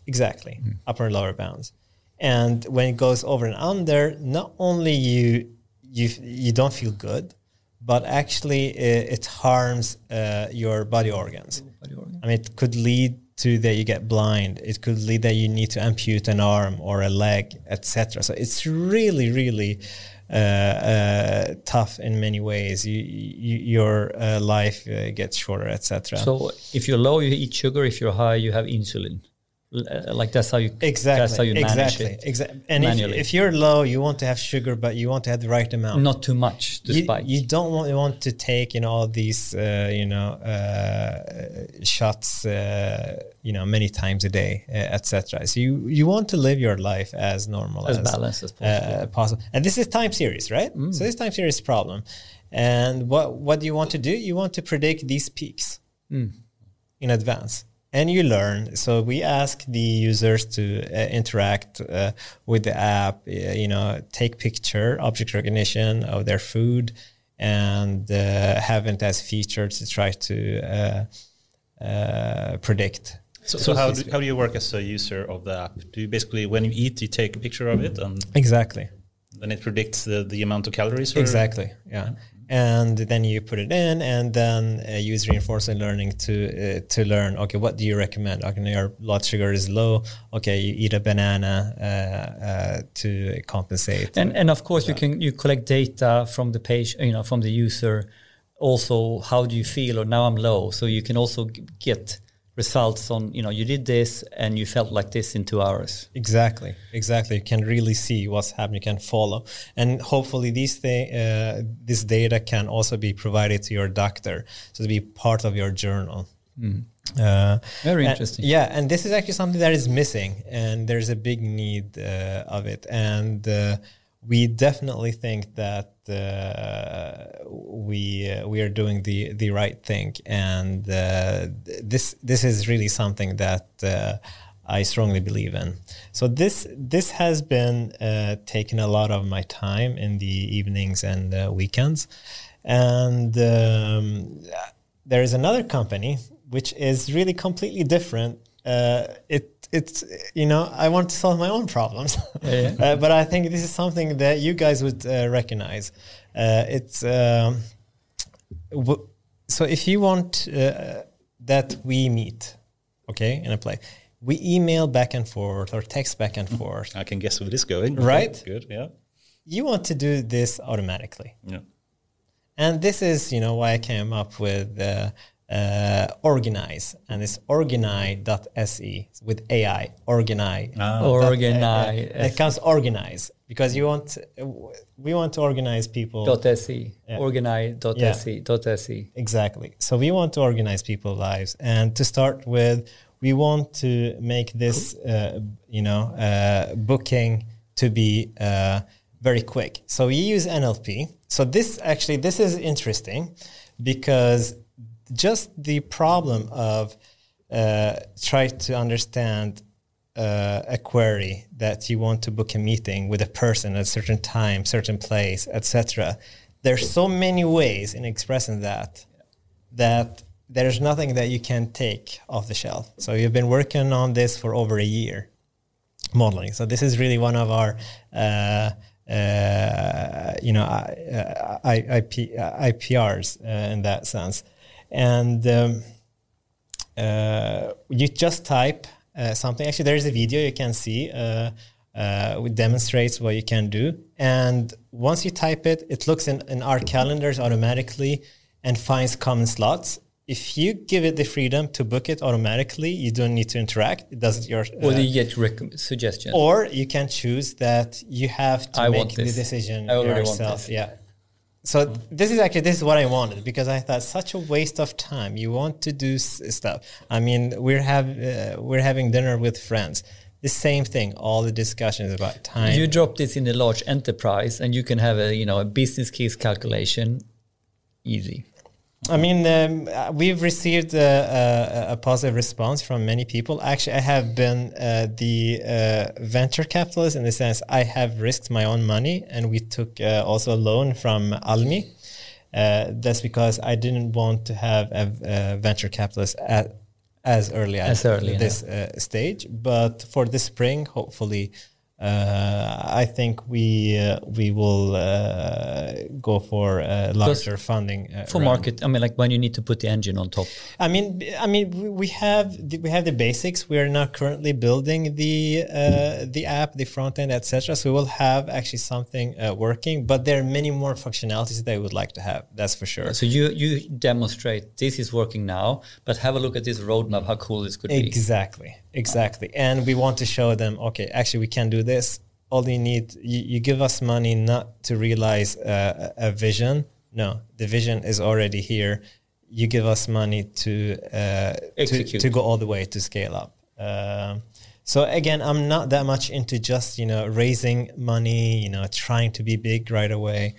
upper and lower bounds. And when it goes over and under, not only you don't feel good, but actually it harms your body organs. I mean, it could lead to that you get blind. It could lead that you need to ampute an arm or a leg, etc. So it's really, really tough in many ways. Your life gets shorter, etc. So if you're low, you eat sugar. If you're high, you have insulin. Like that's how you manage it. Exactly. And if you're low, you want to have sugar, but you want to have the right amount. Not too much to spike. You don't want to take all these shots many times a day, etc. So you want to live your life as normal, as balanced as possible. And this is time series, right? So this time series problem. And what do you want to do? You want to predict these peaks in advance. And you learn. So we ask the users to interact with the app, take picture, object recognition of their food, and have it as features to try to predict. So how do you work as a user of the app? Do you basically, when you eat, you take a picture of it? And exactly. Then it predicts the amount of calories? Exactly, yeah. And then you put it in, and then use reinforcement learning to learn. Okay, what do you recommend? Okay, your blood sugar is low. Okay, you eat a banana to compensate. And of course, you collect data from the page, from the user. Also, how do you feel? Or now I'm low, so you can also get results on, you did this and you felt like this in 2 hours. Exactly. You can really see what's happening, you can follow. And hopefully this data can also be provided to your doctor, so to be part of your journal. Very interesting. And this is actually something that is missing, and there's a big need of it. And we definitely think that we are doing the right thing, and this is really something that I strongly believe in. So this has been taking a lot of my time in the evenings and weekends, and there is another company which is really completely different. It's I want to solve my own problems, but I think this is something that you guys would recognize. So if you want that we meet, in a play, we email back and forth or text back and forth. I can guess where this is going. Right? Okay, good, yeah. You want to do this automatically. Yeah. And this is, why I came up with Organize, and it's organize.se with AI. Organize. It comes organize because we want to organize people. .se. Organize.se. Exactly. So we want to organize people's lives, and to start with, we want to make this booking to be very quick. So we use NLP. So this is interesting because just the problem of try to understand a query that you want to book a meeting with a person at a certain time, certain place, etc. There's so many ways in expressing that there's nothing that you can take off the shelf. So you've been working on this for over a year, modeling. So this is really one of our IPRs in that sense. And you just type something. Actually, there is a video you can see which demonstrates what you can do. And once you type it, it looks in our calendars automatically and finds common slots. If you give it the freedom to book it automatically, you don't need to interact. It does it yours. Or you get suggestions. Or you can choose that you have to make the decision yourself. Yeah. So this is what I wanted, because I thought such a waste of time. You want to do stuff. I mean, we're having dinner with friends. The same thing. All the discussions about time. You drop this in a large enterprise, and you can have a business case calculation. Easy. I mean, we've received a positive response from many people. Actually, I have been the venture capitalist in the sense I have risked my own money, and we took also a loan from Almi. That's because I didn't want to have a venture capitalist as early as this stage. But for this spring, hopefully, I think we will go for larger funding for market. I mean, like when you need to put the engine on top. I mean, we have the basics. We are now currently building the app, the front end, etc. So we'll have actually something working. But there are many more functionalities that I would like to have. That's for sure. So you demonstrate this is working now, but have a look at this roadmap. How cool this could be. Exactly. And we want to show them, okay, actually we can do this. All you need, you give us money not to realize a vision. No, the vision is already here. You give us money to execute, to go all the way to scale up. So again, I'm not that much into just, raising money, trying to be big right away.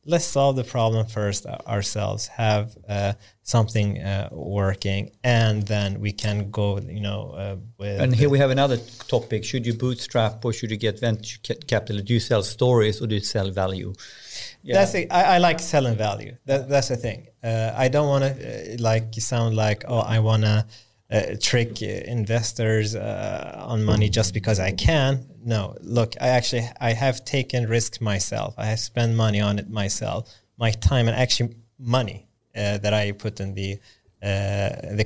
Let's solve the problem first ourselves, have something working, and then we can go, with... And here we have another topic. Should you bootstrap or should you get venture capital? Do you sell stories or do you sell value? Yeah. I like selling value. That's the thing. I don't want to sound like, I want to trick investors on money just because I can. No, look, I have taken risks myself. I have spent money on it myself, my time and actually money that I put in the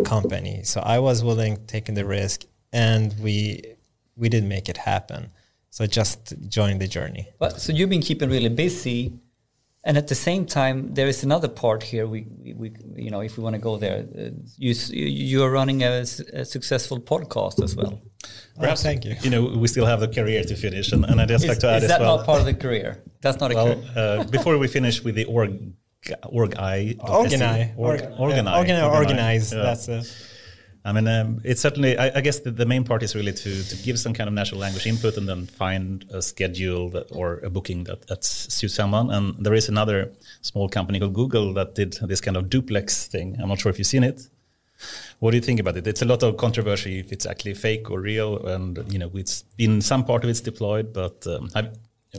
company. So I was willing taking the risk, and we did make it happen. So just join the journey. But so you've been keeping really busy. And at the same time, there is another part here. We if we want to go there, you are running a successful podcast as well. Perhaps, thank you. We still have the career to finish, and I'd just like to add as well. Is that not part of the career? That's not a career. Before we finish with the organize. Yeah. That's it. I mean, it's certainly, I guess the main part is really to give some kind of natural language input and then find a schedule or a booking that suits someone. And there is another small company called Google that did this kind of duplex thing. I'm not sure if you've seen it. What do you think about it? It's a lot of controversy if it's actually fake or real. And, it's been some part of it's deployed, but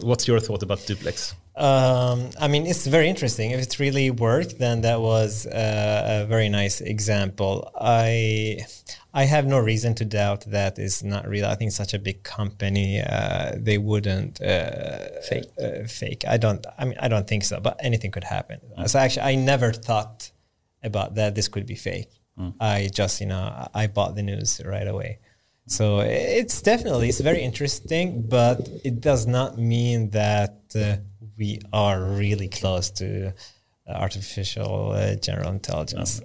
what's your thought about duplex? It's very interesting. If it really worked, then that was a very nice example. I have no reason to doubt that is not real. I think it's such a big company, they wouldn't fake. I don't think so, but anything could happen. So actually, I never thought about that this could be fake. I just, I bought the news right away. So it's very interesting, but it does not mean that we are really close to artificial general intelligence.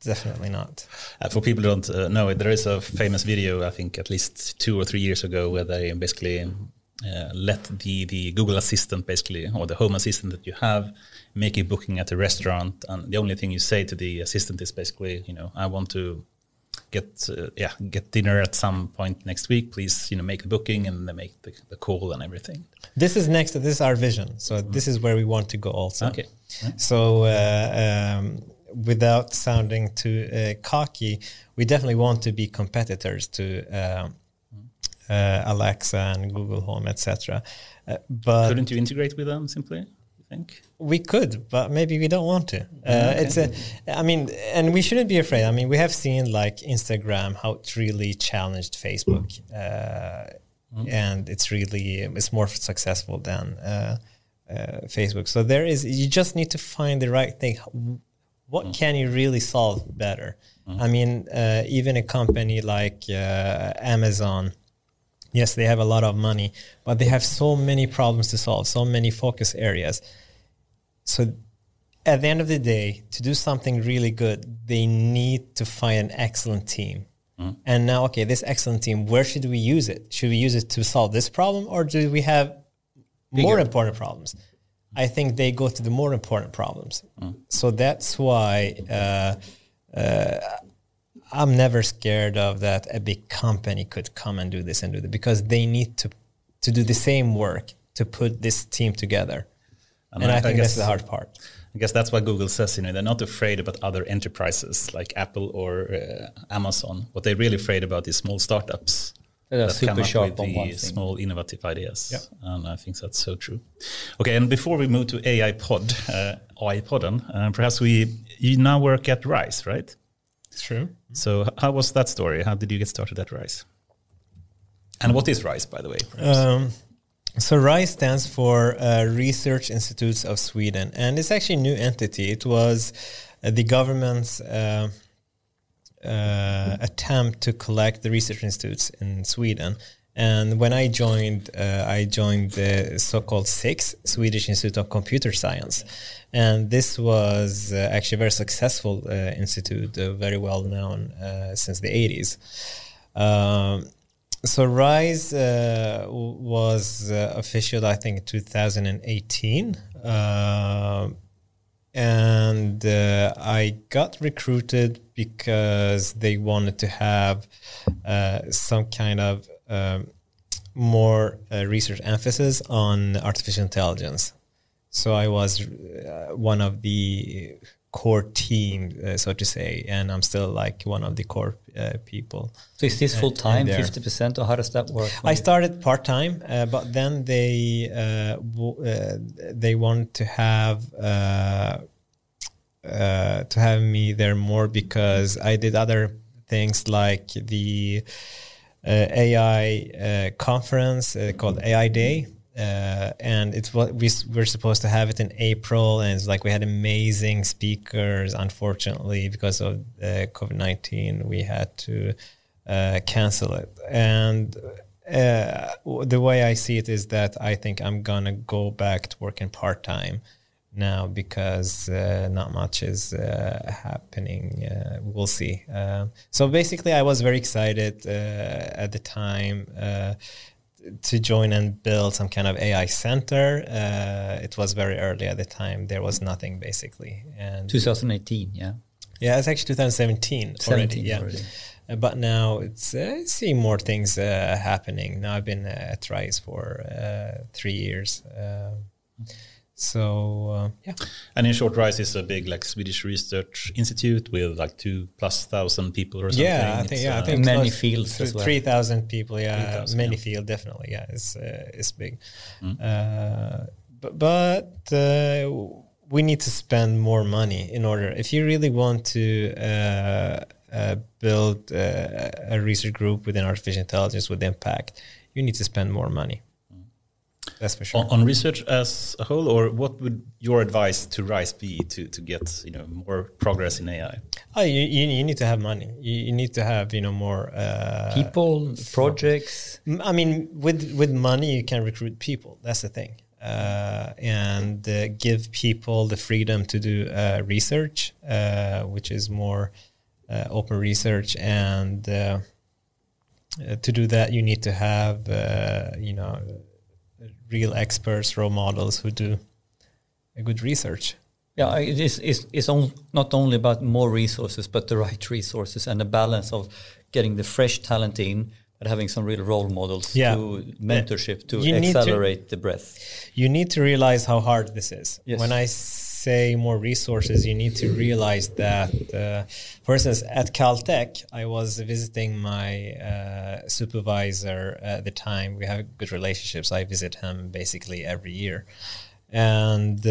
Definitely not. For people who don't know it, there is a famous video, I think at least 2 or 3 years ago, where they basically let the Google Assistant basically, or the home assistant that you have, make a booking at a restaurant. And the only thing you say to the assistant is basically, I want to get dinner at some point next week. Please, make the booking, and they make the call and everything. This is our vision. So this is where we want to go also. Okay. Yeah. So without sounding too cocky, we definitely want to be competitors to Alexa and Google Home, etc. But couldn't you integrate with them simply? Think? We could, but maybe we don't want to. And we shouldn't be afraid. We have seen like Instagram, how it really challenged Facebook, and it's more successful than Facebook. So you just need to find the right thing. What can you really solve better? Even a company like Amazon, yes, they have a lot of money, but they have so many problems to solve, so many focus areas. So at the end of the day, to do something really good, they need to find an excellent team. And now, this excellent team, where should we use it? Should we use it to solve this problem, or do we have more important problems? I think they go to the more important problems. So that's why I'm never scared of that a big company could come and do this and do that, because they need to do the same work to put this team together. And I think that's the hard part. I guess that's why Google says, they're not afraid about other enterprises like Apple or Amazon. What they're really afraid about is small startups that super sharp with the small innovative ideas. Yeah. And I think that's so true. Okay, and before we move to AI Podden, perhaps you now work at RISE, right? It's true. So how was that story? How did you get started at RISE? And what is RISE, by the way? So RISE stands for Research Institutes of Sweden, and it's actually a new entity. It was the government's attempt to collect the research institutes in Sweden. And when I joined the so-called SIX, Swedish Institute of Computer Science. And this was actually a very successful institute, very well known since the 80s. So RISE was official, I think, in 2018. And I got recruited because they wanted to have some kind of more research emphasis on artificial intelligence. So I was one of the core team, so to say, and I'm still like one of the core people. So is this full time, 50%, or how does that work? I started part time, but then they want to have me there more because I did other things like the AI conference called AI Day. And it's what we're supposed to have it in April, and it's like we had amazing speakers. Unfortunately, because of COVID-19, we had to cancel it. And the way I see it is that I think I'm gonna go back to working part-time now because not much is happening. We'll see. So basically, I was very excited at the time to join and build some kind of AI center. It was very early at the time. There was nothing basically. And 2018, yeah. Yeah, it's actually 2017 already. Yeah. Already. But now it's I see more things happening. Now I've been at RISE for 3 years. Yeah. And in short, RISE is a big like Swedish research institute with like 2,000+ people or something. Yeah, I think many fields as well. 3,000 people. Yeah, 3,000, many yeah. field definitely. Yeah, it's big. But we need to spend more money in order. If you really want to build a research group within artificial intelligence with impact, you need to spend more money. That's for sure. On research as a whole, or what would your advice to RISE be to get more progress in AI? You need to have money. You need to have more people, projects. I mean, with money you can recruit people. That's the thing, and give people the freedom to do research, which is more open research. And to do that, you need to have real experts, role models who do a good research. Yeah, it's not only about more resources, but the right resources and the balance of getting the fresh talent in, but having some real role models to mentorship to accelerate the breadth. You need to realize how hard this is. Yes. When I say more resources, you need to realize that, for instance, at Caltech, I was visiting my supervisor at the time. We have good relationships. I visit him basically every year. And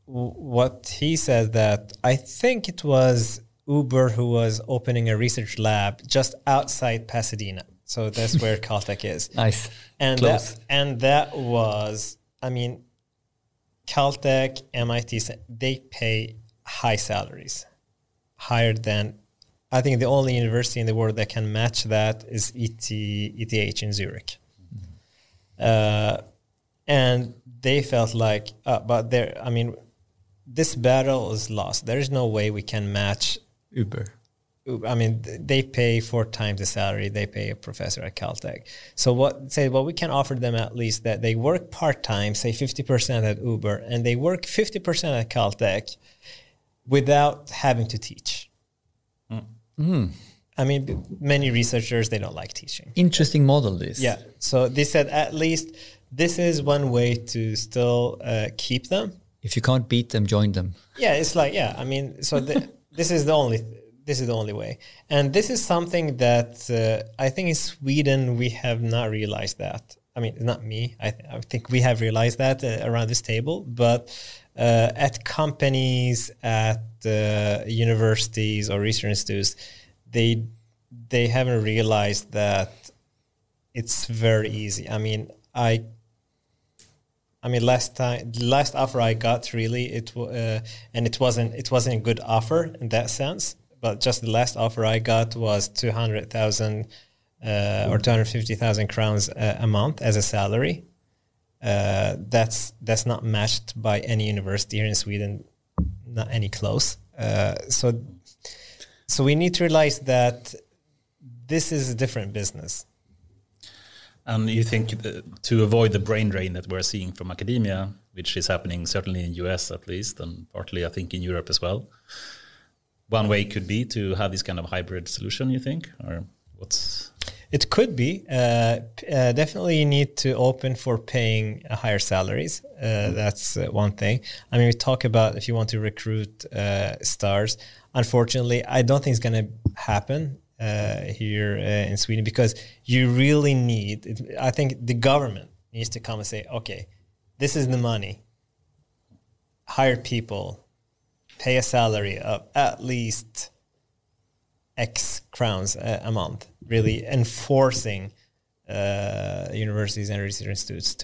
what he said that I think it was Uber who was opening a research lab just outside Pasadena. So that's where Caltech is. Nice. And that was, I mean, Caltech, MIT, they pay high salaries, higher than, I think the only university in the world that can match that is ETH in Zurich. And they felt like, but there, I mean, this battle is lost. There is no way we can match Uber. I mean, they pay 4 times the salary they pay a professor at Caltech. So what we can offer them at least that they work part-time, say 50% at Uber, and they work 50% at Caltech without having to teach. I mean, many researchers, they don't like teaching. Interesting model, this. Yeah. So they said at least this is one way to still keep them. If you can't beat them, join them. Yeah, it's like, yeah, I mean, so this is the only way. And this is something that I think in Sweden we have not realized that. I mean, not me. I think we have realized that around this table. But at companies, at universities or research institutes, they they haven't realized that it's very easy. I mean, last offer I got, really, and it wasn't a good offer in that sense. But just the last offer I got was 200,000 or 250,000 crowns a month as a salary. That's not matched by any university here in Sweden, not any close. So we need to realize that this is a different business. And you think to avoid the brain drain that we're seeing from academia, which is happening certainly in the US at least, and partly I think in Europe as well, one way could be to have this kind of hybrid solution, you think? Or what's... It could be. Definitely you need to open for paying higher salaries. That's one thing. I mean, we talk about if you want to recruit stars. Unfortunately, I don't think it's going to happen here in Sweden, because you really need, I think the government needs to come and say, okay, this is the money. Hire people, pay a salary of at least X crowns a month, really enforcing universities and research institutes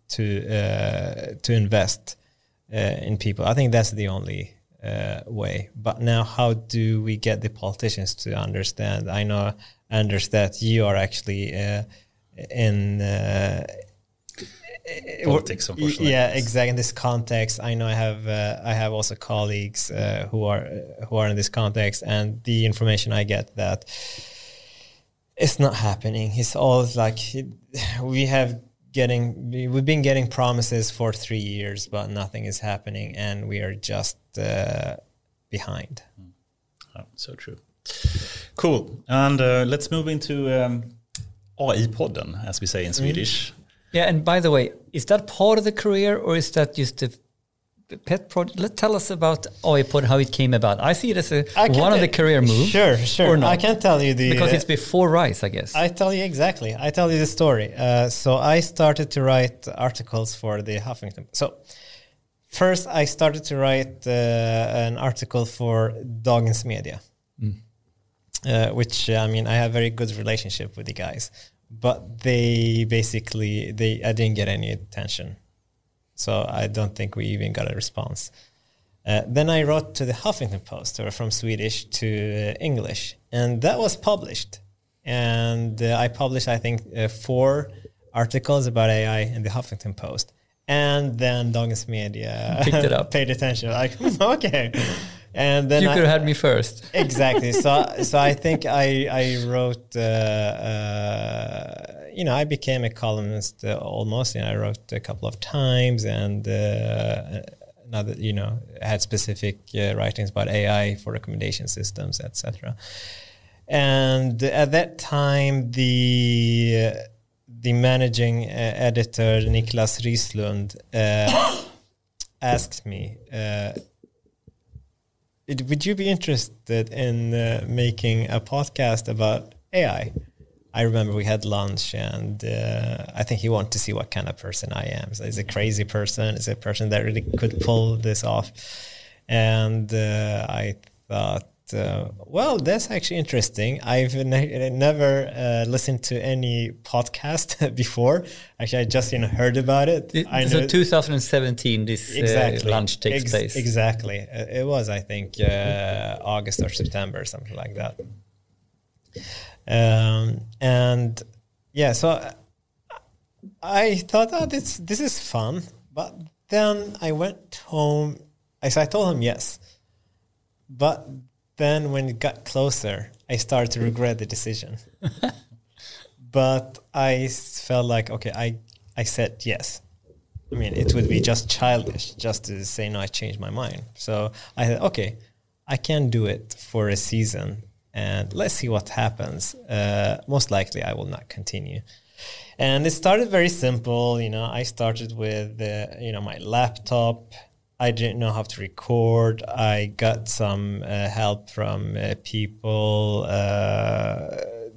to invest in people. I think that's the only way. But now, how do we get the politicians to understand? I know, Anders, that you are actually in politics, unfortunately. Yeah, exactly. In this context, I know I have also colleagues who are in this context, and the information I get that it's not happening. It's all like we've been getting promises for 3 years, but nothing is happening, and we are just behind. Oh, so true. Cool. And let's move into AI-podden, as we say in Swedish. Yeah, and by the way, is that part of the career, or is that just a pet project? Tell us about AI-pod, how it came about. I see it as one of the career moves. Sure. Or not. I can tell you because it's before Rise, I guess. I tell you exactly. I tell you the story. So I started to write articles for the Huffington. So first, I started to write an article for Dagens Media, which I have a very good relationship with the guys. But I didn't get any attention. So I don't think we even got a response. Then I wrote to the Huffington Post, or from Swedish to English, and that was published. And I published, I think, 4 articles about AI in the Huffington Post. And then Dagens Media picked it up, paid attention. Like, okay. And then you could have had me first. Exactly. So I think I wrote, I became a columnist almost, and I wrote a couple of times, and another, had specific writings about AI for recommendation systems, etc. And at that time, the managing editor, Niklas Rislund, asked me, would you be interested in making a podcast about AI? I remember we had lunch, and I think he wanted to see what kind of person I am. So he's a crazy person. He's a person that really could pull this off. And I thought, well, that's actually interesting. I've never listened to any podcast before. Actually, I just heard about it. So 2017, this lunch takes place. Exactly. It was, I think, August or September, something like that. And yeah, so I thought, this is fun. But then I went home. I told him yes. But then when it got closer, I started to regret the decision. But I felt like, okay, I said yes. It would be just childish just to say, no, I changed my mind. So I said, okay, I can do it for a season, and let's see what happens. Most likely I will not continue. And it started very simple. I started with, my laptop. I didn't know how to record. I got some help from people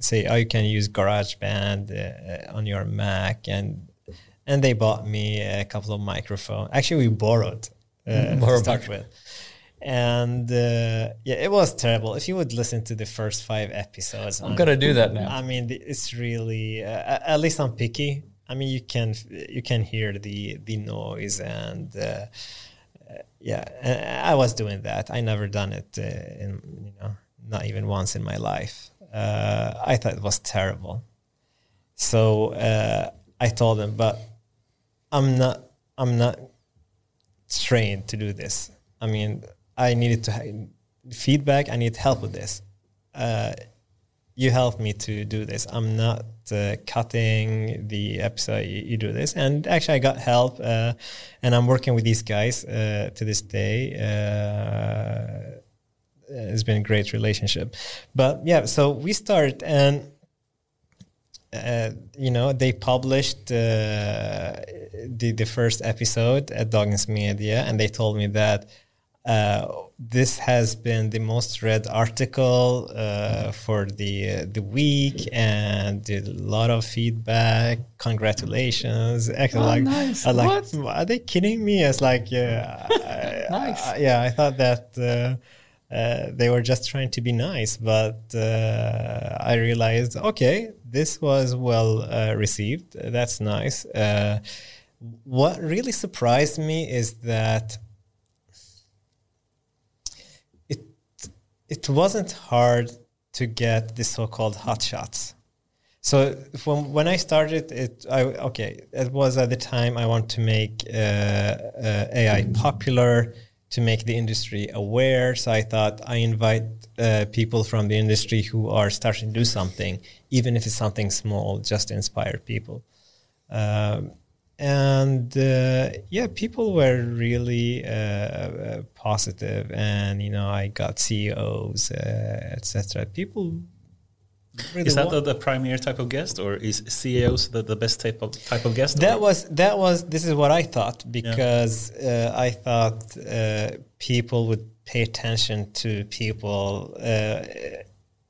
say, you can use GarageBand on your Mac, and they bought me a couple of microphones. Actually, we borrowed to start with. And it was terrible. If you would listen to the first 5 episodes, I'm gonna do that now. I mean, it's really at least I'm picky. I mean, you can hear the noise, and I was doing that. I never done it not even once in my life. I thought it was terrible. So I told them, but I'm not trained to do this. I mean, I needed feedback. I need help with this. You help me to do this. I'm not cutting the episode. You do this. And actually, I got help, and I'm working with these guys to this day. It's been a great relationship. But yeah, so we started, and they published the first episode at Dagens Media, and they told me that this has been the most read article for the week, and a lot of feedback. Congratulations! Actually, nice. What? Are they kidding me? It's like, Nice. I thought that they were just trying to be nice, but I realized, okay, this was well received. That's nice. What really surprised me is that it wasn't hard to get the so-called hot shots. So when I started, it was at the time I want to make AI popular, to make the industry aware. So I thought I invite people from the industry who are starting to do something, even if it's something small, just to inspire people. People were really positive, and I got CEOs, etc. People really is that the primary type of guest, or is CEOs the best type of guest? This is what I thought, because I thought people would pay attention to people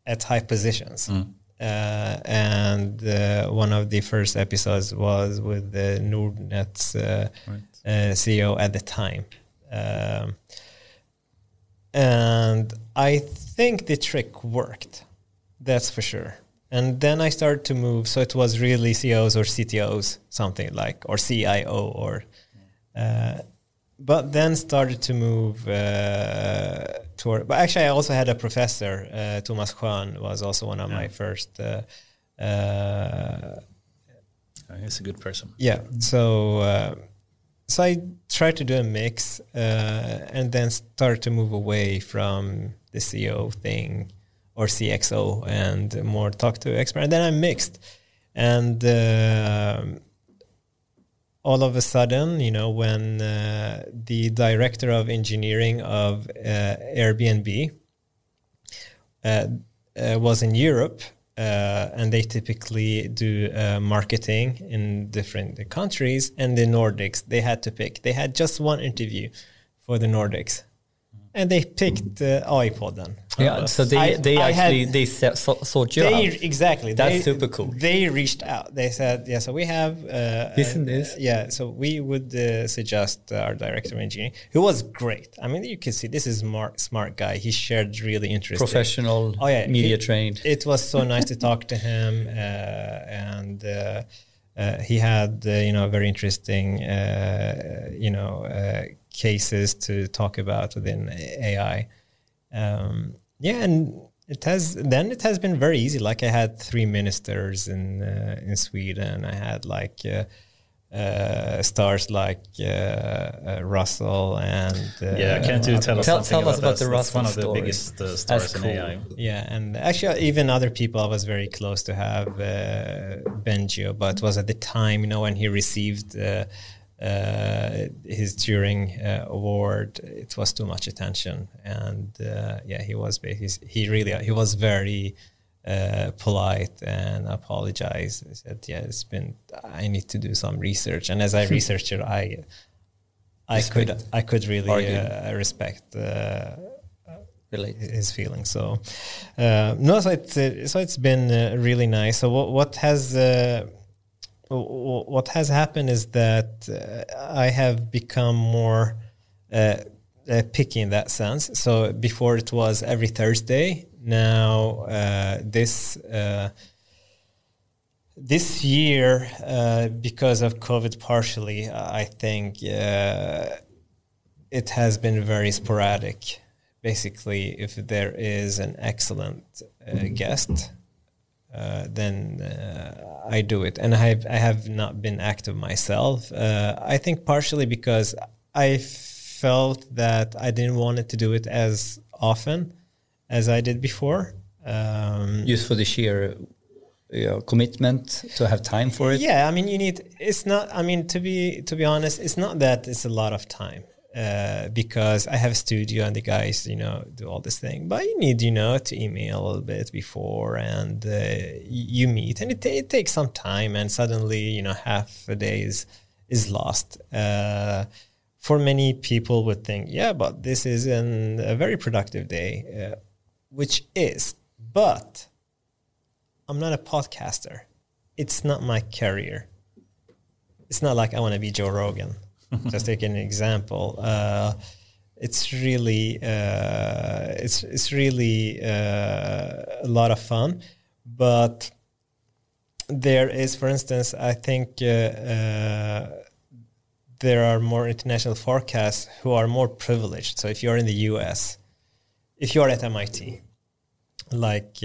at high positions. And one of the first episodes was with the Nordnet's CEO at the time. And I think the trick worked. That's for sure. And then I started to move. So it was really CEOs or CTOs, something like, or CIO, or... but then started to move toward... But actually, I also had a professor, Thomas Schön, was also one of my first... he's a good person. Yeah. So I tried to do a mix, and then started to move away from the CEO thing, or CXO, and more talk to expert. And then I mixed. And all of a sudden, when the director of engineering of Airbnb was in Europe, and they typically do marketing in different countries, and the Nordics, they had to pick. They had just one interview for the Nordics. And they picked AI-podden. Yeah, so they sought you out. Exactly. That's super cool. They reached out. They said, so we have... this and this. So we would suggest our director of engineering, who was great. I mean, you can see this is a smart guy. He shared really interesting... Professional, media trained. It was so nice to talk to him. And he had, very interesting, cases to talk about within AI. And it has been very easy. Like I had 3 ministers in Sweden. I had stars like Russell and can't you tell us about the Russell one of the story. biggest stars in AI? Yeah, and actually even other people I was very close to have Bengio, but it was at the time Mm-hmm. when he received his Turing award. It was too much attention, and he was very polite and apologized. I said, I need to do some research, and as I researched it, I could really respect his feelings. So so it's been really nice. So what has happened is that I have become more picky in that sense. So before it was every Thursday. Now this year, because of COVID partially, I think it has been very sporadic. Basically, if there is an excellent guest, then I do it. And I have not been active myself. I think partially because I felt that I didn't want to do it as often as I did before. Just for the sheer commitment to have time for it. Yeah, I mean, it's not, I mean, to be honest, it's not that it's a lot of time, because I have a studio and the guys, do all this thing, but you need, to email a little bit before, and you meet, and it takes some time, and suddenly, half a day is lost. For many people would think, yeah, but this is a very productive day, which is, but I'm not a podcaster. It's not my career. It's not like I want to be Joe Rogan. Just take an example. It's really a lot of fun, but there is, for instance, I think there are more international forecasts who are more privileged. So if you're in the US, if you're at MIT, like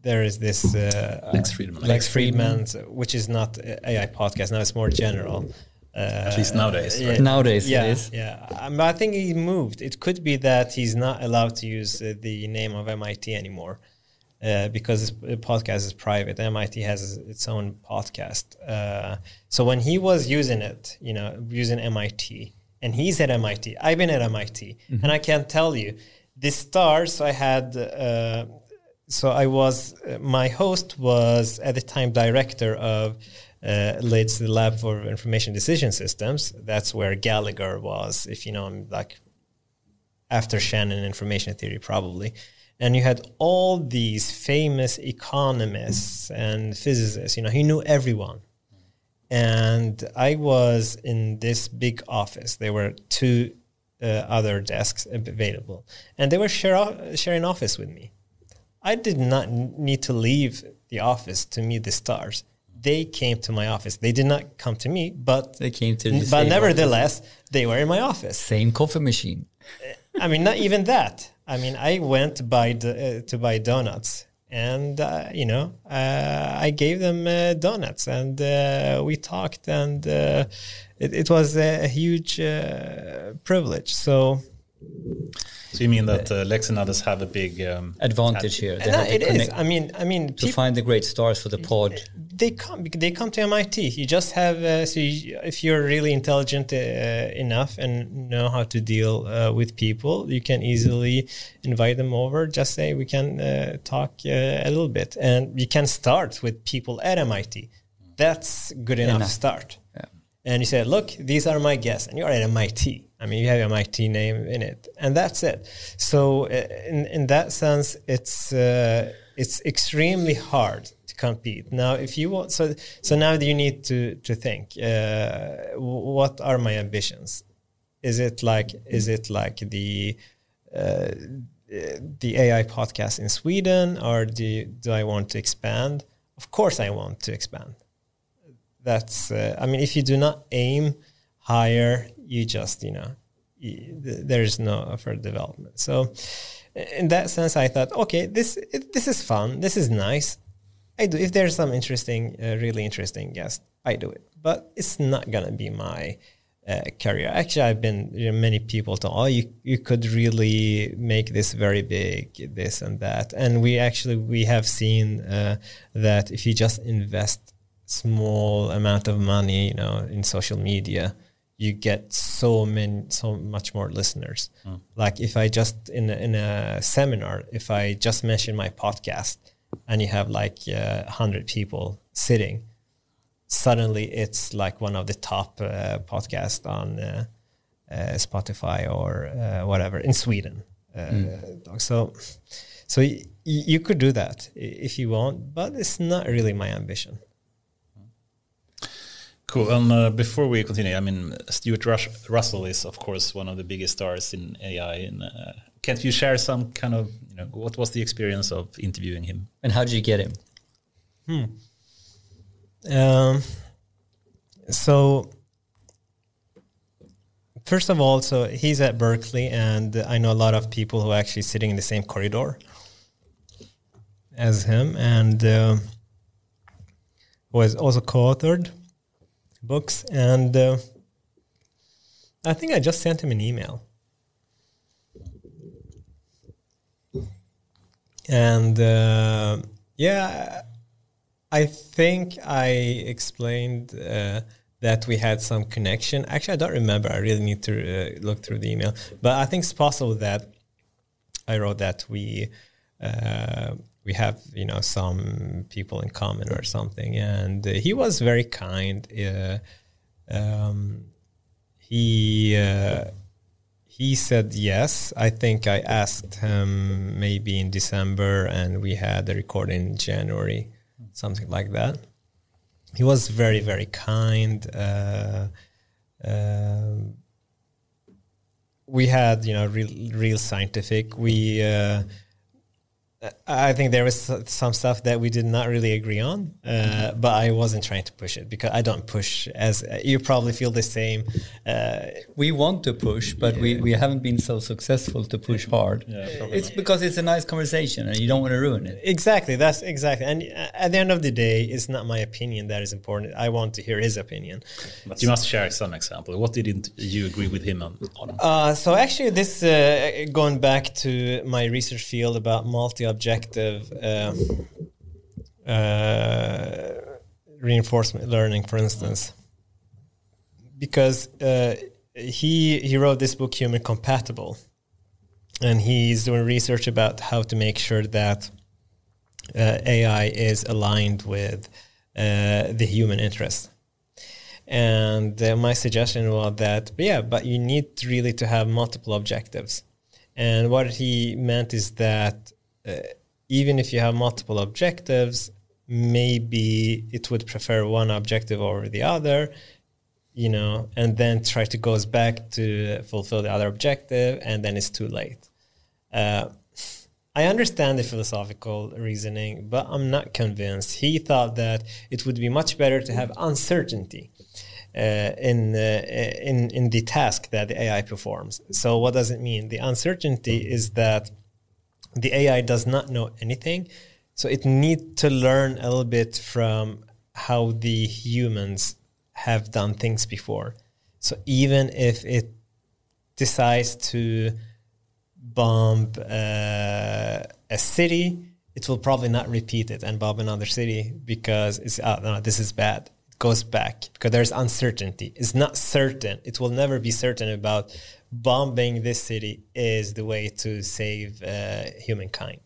there is this Lex Friedman, which is not AI podcast. Now it's more general. At least nowadays. Right? Nowadays, yeah, it is. Yeah. I think he moved. It could be that he's not allowed to use the name of MIT anymore because the podcast is private. MIT has its own podcast. So when he was using it, using MIT, and he's at MIT, I've been at MIT, and I can tell you, the stars I had. My host was at the time director of LIDS, the Lab for Information Decision Systems. That's where Gallagher was, if you know him, like after Shannon information theory, probably. And you had all these famous economists and physicists, he knew everyone. And I was in this big office. There were two other desks available, and they were sharing office with me. I did not need to leave the office to meet the stars. They came to my office. They did not come to me, but they came to the but nevertheless, they were in my office. Same coffee machine. I mean, not even that. I mean, I went to buy donuts, and I gave them donuts, and we talked, and it was a huge privilege. So you mean that Lex and others have a big advantage here? It is. I mean, to find the great stars for the pod. They come to MIT. You just have if you're really intelligent enough and know how to deal with people, you can easily invite them over. Just say we can talk a little bit, and you can start with people at MIT. That's good enough start. Yeah. And you say, look, these are my guests, and you're at MIT. I mean, you have MIT name in it, and that's it. So in that sense, it's extremely hard to compete. Now, if you want, so now you need to think, what are my ambitions? Is it like the AI podcast in Sweden, or do I want to expand? Of course, I want to expand. That's I mean, if you do not aim higher, you just there is no further development. So in that sense, I thought, okay, this is fun, this is nice. I do, if there's some really interesting guest, I do it, but it's not gonna be my career. Actually, I've been many people thought, you could really make this very big, this and that, and we have seen that if you just invest small amount of money, in social media, you get so much more listeners. Like if I just in a seminar, if I just mention my podcast, and you have like 100 people sitting, suddenly it's like one of the top podcasts on Spotify or whatever in Sweden. So you could do that if you want, but it's not really my ambition. Cool. And before we continue, I mean, Stuart Russell is, of course, one of the biggest stars in AI. And can't you share some kind of, what was the experience of interviewing him? And how did you get him? So, first of all, so he's at Berkeley, and I know a lot of people who are actually sitting in the same corridor as him, and was also co-authored books. And I think I just sent him an email. And yeah, I think I explained that we had some connection. Actually, I don't remember. I really need to look through the email. But I think it's possible that I wrote that we have, some people in common or something. And he was very kind. He said yes. I think I asked him maybe in December, and we had a recording in January, something like that. He was very, very kind. We had, real scientific. I think there was some stuff that we did not really agree on, but I wasn't trying to push it because I don't push, as you probably feel the same. We want to push, but we haven't been so successful to push hard. Yeah, it's because it's a nice conversation and you don't want to ruin it. Exactly, that's exactly. And at the end of the day, it's not my opinion that is important. I want to hear his opinion. But you must share some example. What didn't you agree with him on? So actually, this going back to my research field about multi-objective reinforcement learning, for instance, because he wrote this book, Human Compatible, and he's doing research about how to make sure that AI is aligned with the human interest. And my suggestion was that, but you need really to have multiple objectives. And what he meant is that even if you have multiple objectives, maybe it would prefer one objective over the other, and then try to goes back to fulfill the other objective, and then it's too late. I understand the philosophical reasoning, but I'm not convinced. He thought that it would be much better to have uncertainty in the task that the AI performs. So what does it mean? The uncertainty is that the AI does not know anything, so it needs to learn a little bit from how the humans have done things before. So even if it decides to bomb a city, it will probably not repeat it and bomb another city because it's, no, this is bad. It goes back because there's uncertainty. It's not certain. It will never be certain about bombing this city is the way to save humankind.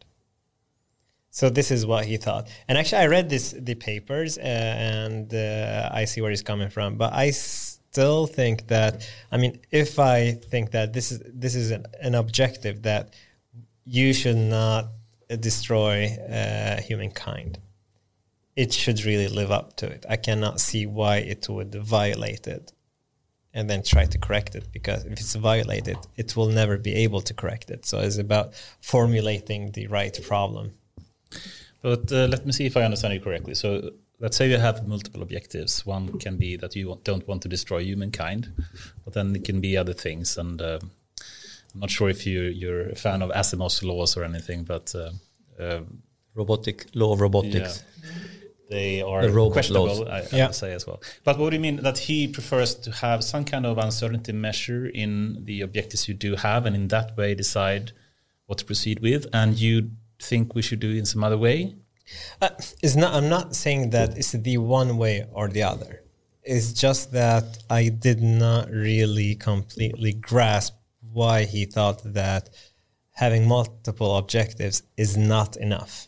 So this is what he thought. And actually, I read the papers, and I see where he's coming from. But I still think that, if I think that this is an objective that you should not destroy humankind, it should really live up to it. I cannot see why it would violate it and then try to correct it, because if it's violated, it will never be able to correct it. So it's about formulating the right problem. But let me see if I understand you correctly. So let's say you have multiple objectives. One can be that you don't want to destroy humankind, but then it can be other things. And I'm not sure if you're a fan of Asimov's laws or anything, but law of robotics. Yeah. They are questionable, I would say as well. But what do you mean that he prefers to have some kind of uncertainty measure in the objectives you do have, and in that way decide what to proceed with, and you think we should do it in some other way? I'm not saying that it's the one way or the other. It's just that I did not really completely grasp why he thought that having multiple objectives is not enough.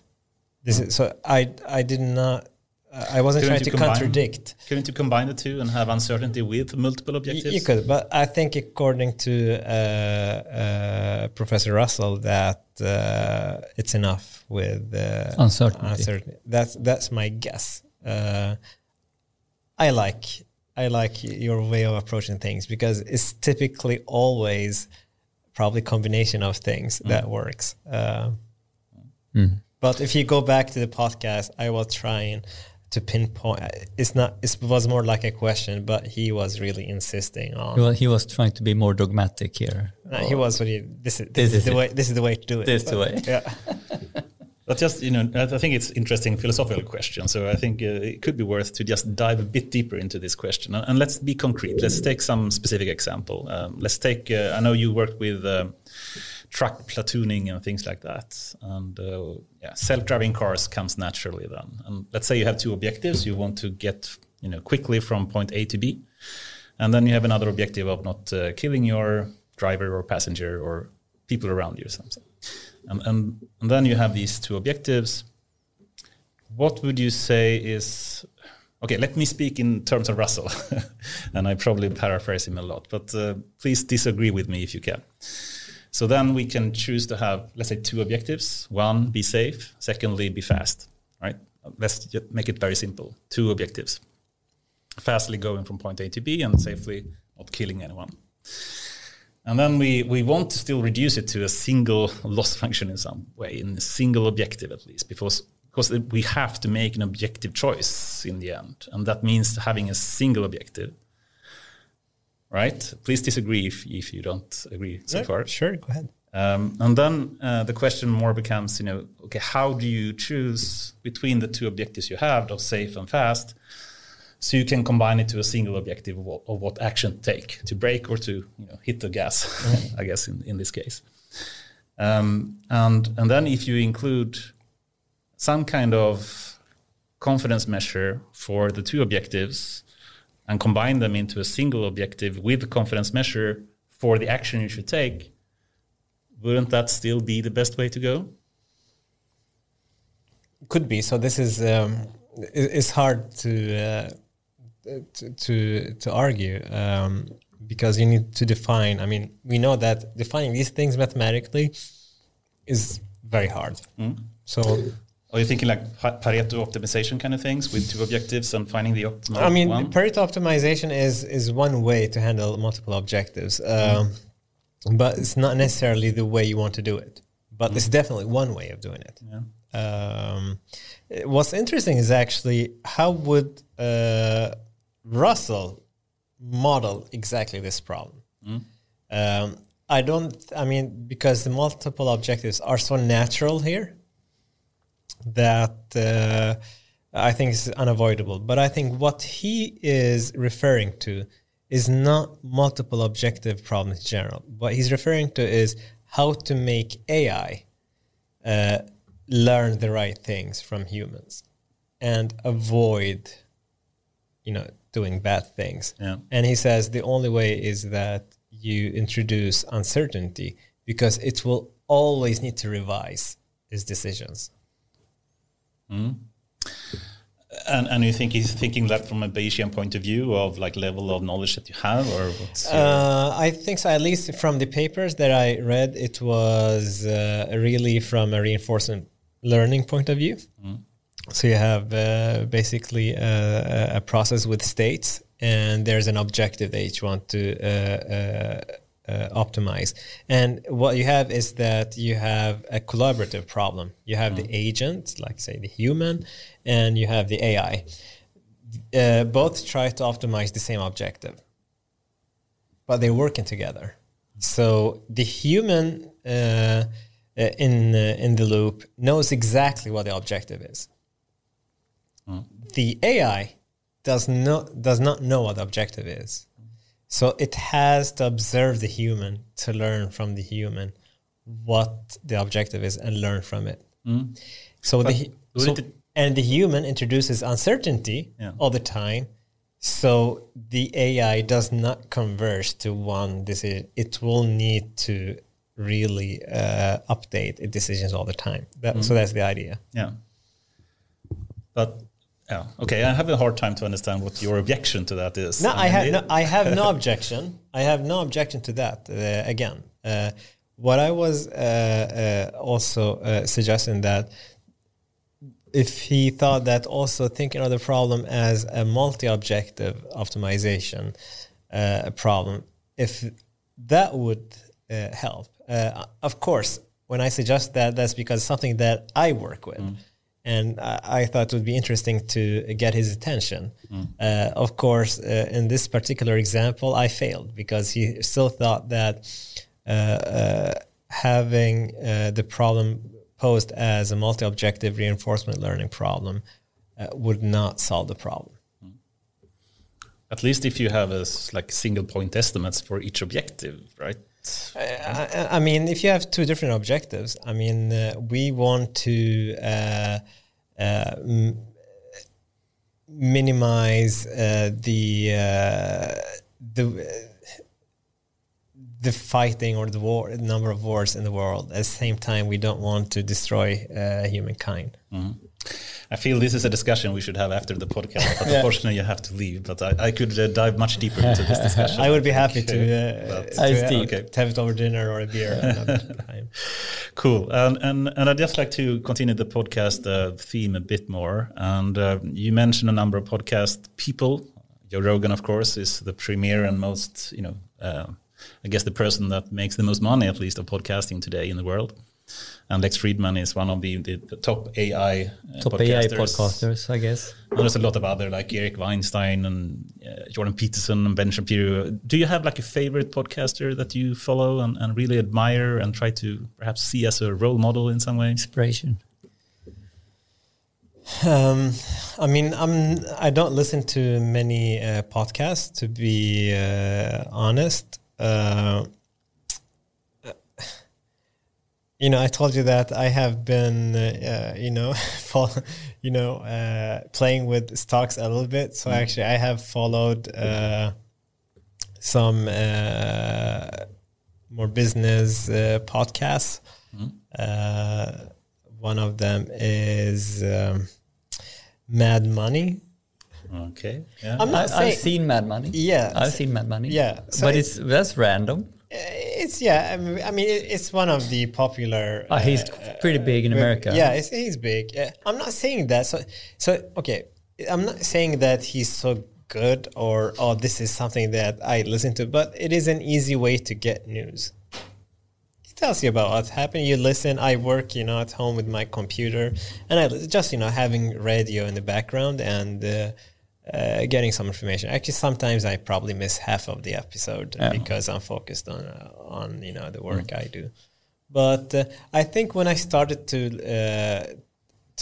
I did not. I wasn't trying to contradict. Couldn't you combine the two and have uncertainty with multiple objectives? You could, but I think according to Professor Russell, that it's enough with uncertainty. That's my guess. I like I like your way of approaching things, because it's typically always probably combination of things that works. But if you go back to the podcast, I was trying to pinpoint. It was more like a question, but he was really insisting on. Well, he was trying to be more dogmatic here. He was really. This is the way. This is the way to do it. This is the way. Yeah. But just, I think it's interesting philosophical question. So I think it could be worth to just dive a bit deeper into this question. And let's be concrete. Let's take some specific example. Let's take, I know you worked with truck platooning and things like that. And self-driving cars comes naturally then. And let's say you have two objectives. You want to get, quickly from point A to B. And then you have another objective of not killing your driver or passenger or people around you or something. And then you have these two objectives. What would you say is... Okay, let me speak in terms of Russell. And I probably paraphrase him a lot. But please disagree with me if you can. So then we can choose to have, let's say, two objectives. One, be safe. Secondly, be fast. Right? Let's just make it very simple. Two objectives. Fastly going from point A to B and safely not killing anyone. And then we want to still reduce it to a single loss function in some way, in a single objective at least, because we have to make an objective choice in the end. And that means having a single objective. Right? Please disagree if you don't agree so far. Sure, go ahead. And then the question more becomes, okay, how do you choose between the two objectives you have, of safe and fast, so you can combine it to a single objective of what action to take, to brake or to hit the gas, I guess, in this case. And then if you include some kind of confidence measure for the two objectives and combine them into a single objective with the confidence measure for the action you should take, wouldn't that still be the best way to go? Could be. So this is it's hard to argue because you need to define. I mean, we know that defining these things mathematically is very hard. So, are you thinking like Pareto optimization kind of things with two objectives and finding the optimal one? I mean, Pareto optimization is one way to handle multiple objectives, but it's not necessarily the way you want to do it. But it's definitely one way of doing it. Yeah. What's interesting is actually how would Russell model exactly this problem? Because the multiple objectives are so natural here that I think it's unavoidable. But I think what he is referring to is not multiple objective problems in general. What he's referring to is how to make AI learn the right things from humans and avoid, doing bad things. Yeah. And he says the only way is that you introduce uncertainty, because it will always need to revise its decisions. And you think he's thinking that from a Bayesian point of view of like level of knowledge that you have, or what's? I think so. At least from the papers that I read, it was really from a reinforcement learning point of view. So you have basically a process with states, and there's an objective that each want to optimize. And what you have is that you have a collaborative problem. You have the agent, like say the human, and you have the AI. Both try to optimize the same objective, but they're working together. So the human in the loop knows exactly what the objective is. The AI does not know what the objective is. So it has to observe the human to learn from the human what the objective is and learn from it. And the human introduces uncertainty all the time. So the AI does not converge to one decision. It will need to really update its decisions all the time. So that's the idea. Yeah. But yeah, okay. I have a hard time to understand what your objection to that is. No, I have no objection. I have no objection to that. Again, what I was also suggesting that if he thought that also thinking of the problem as a multi-objective optimization problem, if that would help. Of course, when I suggest that, that's because something that I work with. And I thought it would be interesting to get his attention. Of course, in this particular example, I failed because he still thought that having the problem posed as a multi-objective reinforcement learning problem would not solve the problem. At least if you have like single point estimates for each objective, right? I mean, if you have two different objectives, I mean, we want to minimize the fighting or the number of wars in the world. At the same time, we don't want to destroy humankind. I feel this is a discussion we should have after the podcast, but unfortunately you have to leave. But I could dive much deeper into this discussion. I would be happy to have it over dinner or a beer another time. Cool. And I'd just like to continue the podcast theme a bit more. And you mentioned a number of podcast people. Joe Rogan, of course, is the premier and most, I guess the person that makes the most money, at least, of podcasting today in the world. And Lex Friedman is one of the top AI podcasters, I guess. And there's a lot of other, like Eric Weinstein and Jordan Peterson and Ben Shapiro. Do you have like a favorite podcaster that you follow and really admire and try to perhaps see as a role model in some way? Inspiration. I mean, I don't listen to many podcasts, to be honest. I told you that I have been, playing with stocks a little bit. So actually, I have followed some more business podcasts. One of them is Mad Money. Okay. Yeah. I've seen Mad Money. Yeah. I've seen Mad Money. Yeah. So but that's random. It's one of the popular. He's pretty big in America. Yeah, he's big. I'm not saying that. So okay. I'm not saying that he's so good or this is something that I listen to, but it is an easy way to get news. It tells you about what's happening. You listen. I work, at home with my computer, and I just, having radio in the background and. Getting some information. Actually, sometimes I probably miss half of the episode because I'm focused on the work I do. But I think when I started to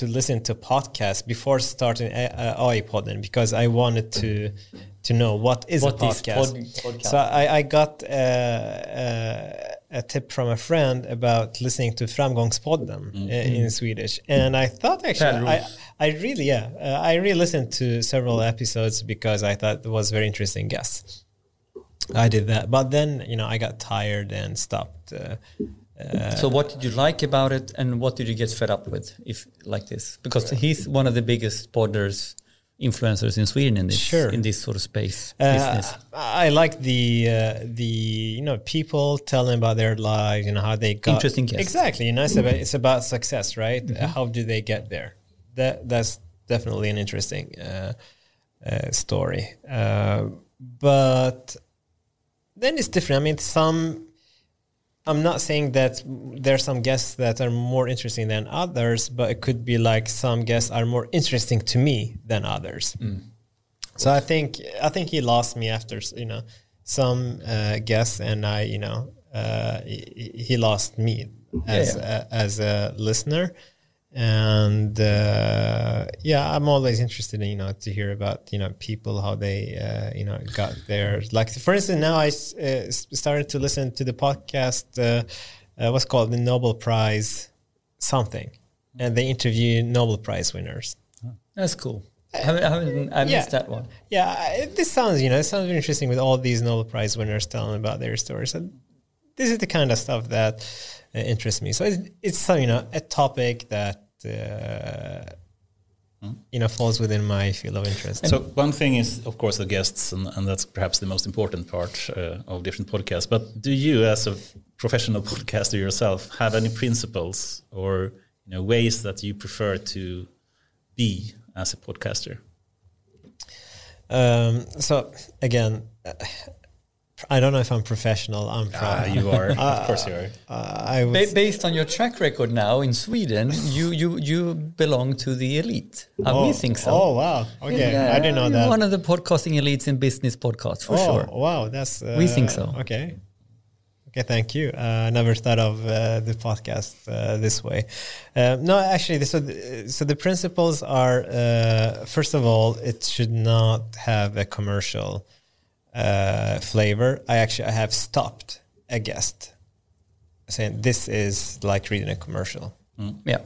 listen to podcasts before starting AIAW, because I wanted to know what is a podcast. So I got a tip from a friend about listening to Framgångspodden in Swedish, and I thought actually I really listened to several episodes because I thought it was very interesting guests. I did that, but then I got tired and stopped. So what did you like about it, and what did you get fed up with, if like this? Because he's one of the biggest podders, influencers in Sweden in this sort of space business. I like the people telling about their lives, how they got interesting guests. Exactly, it's about success, right? How do they get there? That's definitely an interesting story. But then it's different. I mean, I'm not saying that there are some guests that are more interesting than others, but it could be like some guests are more interesting to me than others. So I think he lost me after some guests, and he lost me as a listener. And I'm always interested in to hear about people, how they got there. Like, for instance, now I started to listen to the podcast what's called the Nobel Prize something, and they interview Nobel Prize winners. That's cool. I missed that one. Yeah, this sounds it sounds very interesting with all these Nobel Prize winners telling about their stories. So this is the kind of stuff that interests me. So it's a topic that falls within my field of interest. So one thing is, of course, the guests, and that's perhaps the most important part of different podcasts. But do you, as a professional podcaster yourself, have any principles or ways that you prefer to be as a podcaster? So again, I don't know if I'm professional. I'm proud. You are. Of course you are. Based on your track record now in Sweden, you belong to the elite. We think so. Oh, wow. Okay. I didn't know that. One of the podcasting elites in business podcasts, for sure. Wow. That's we think so. Okay. Okay, thank you. I never thought of the podcast this way. No, actually, so the principles are, first of all, it should not have a commercial flavor. I have stopped a guest saying this is like reading a commercial. Yeah,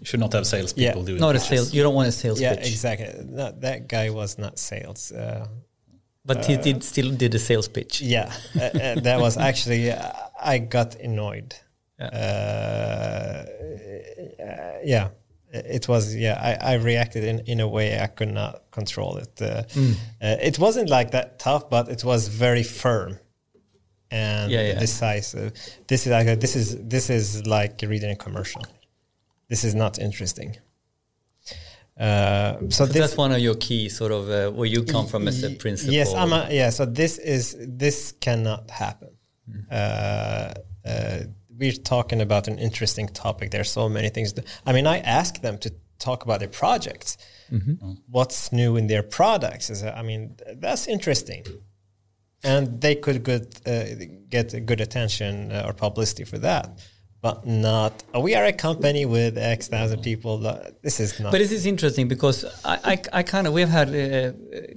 you should not have salespeople doing. Not a sales. You don't want a sales pitch. Yeah, exactly. No, that guy was not sales. But he still did a sales pitch. Yeah, that was actually I got annoyed. It was I reacted in a way I could not control it. It wasn't like that tough, but it was very firm and decisive. This is like reading a commercial. This is not interesting. So that's one of your key sort of where you come from as a principle. Yes, so this cannot happen. We're talking about an interesting topic. There's so many things. I ask them to talk about their projects. What's new in their products? That's interesting. And they could get good attention or publicity for that. But not, we are a company with X thousand people. This is not. But this is interesting because we've had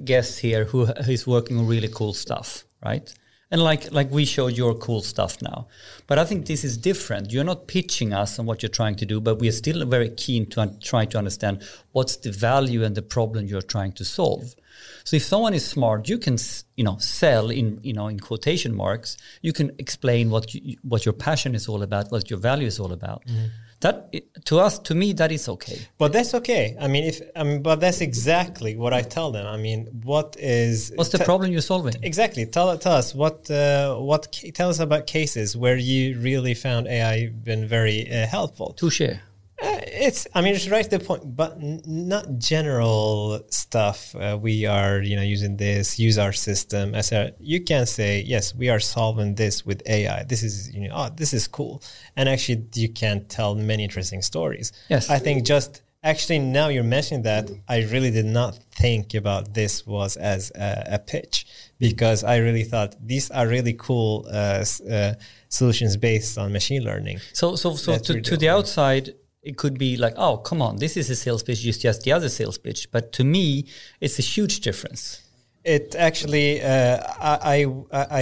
guests here who is working on really cool stuff, right? And like we showed your cool stuff now. But I think this is different. You're not pitching us on what you're trying to do, but we are still very keen to try to understand what's the value and the problem you're trying to solve. So if someone is smart, you can sell in quotation marks. You can explain what your passion is all about, what your value is all about. That to me that is okay. But that's okay. But that's exactly what I tell them. What's the problem you're solving? Exactly. Tell us tell us about cases where you really found AI been very helpful. Touché. It's right to the point, but not general stuff. We are, using this, use our system. You can say, yes, we are solving this with AI. This is, this is cool. And actually, you can tell many interesting stories. Yes. I think actually now you're mentioning that, I really did not think about this was as a pitch, because I really thought these are really cool solutions based on machine learning. So to the outside, it could be like, oh, come on, this is a sales pitch, just the other sales pitch. But to me, it's a huge difference. It actually, I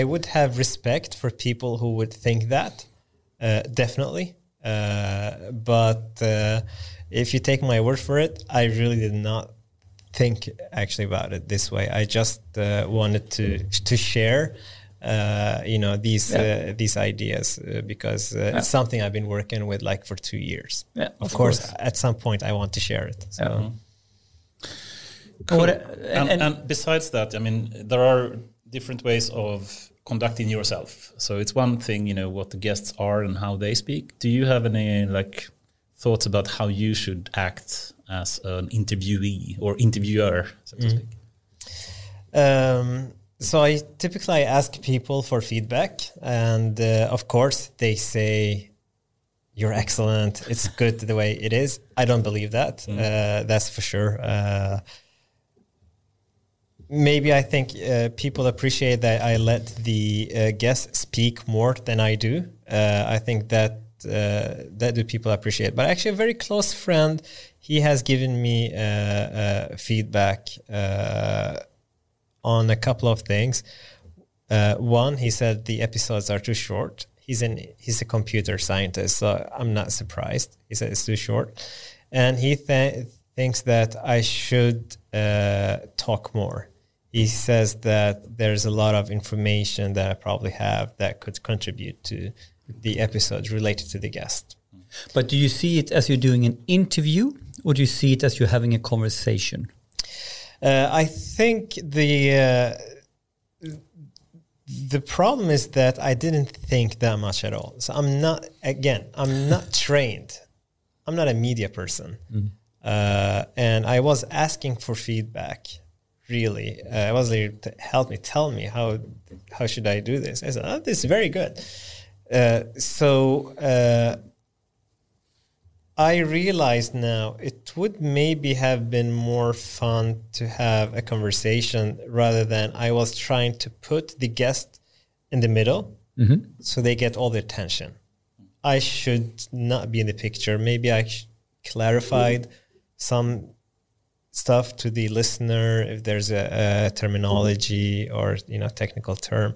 would have respect for people who would think that, definitely. But if you take my word for it, I really did not think actually about get this way. I just wanted to share these ideas because it's something I've been working with for 2 years. Yeah, of course, at some point I want to share it. So. Cool. And besides that, there are different ways of conducting yourself. So it's one thing, what the guests are and how they speak. Do you have any thoughts about how you should act as an interviewee or interviewer, so to speak? So I typically ask people for feedback, and of course they say, "You're excellent. It's good the way it is." I don't believe that. That's for sure. Maybe I think people appreciate that I let the guests speak more than I do. I think that do people appreciate. But actually, a very close friend, he has given me feedback on a couple of things. One, he said the episodes are too short. He's a computer scientist, so I'm not surprised. He said it's too short. And he thinks that I should talk more. He says that there's a lot of information that I probably have that could contribute to the episodes related to the guest. But do you see it as you're doing an interview, or do you see it as you're having a conversation? I think the problem is that I didn't think that much at all. So I'm not trained I'm not a media person. And I was asking for feedback. Really, I was there to help me, tell me how should I do this. I said, oh, this is very good. So I realized now it would maybe have been more fun to have a conversation rather than I was trying to put the guest in the middle so they get all the attention. I should not be in the picture. Maybe I clarified some stuff to the listener if there's a terminology or technical term.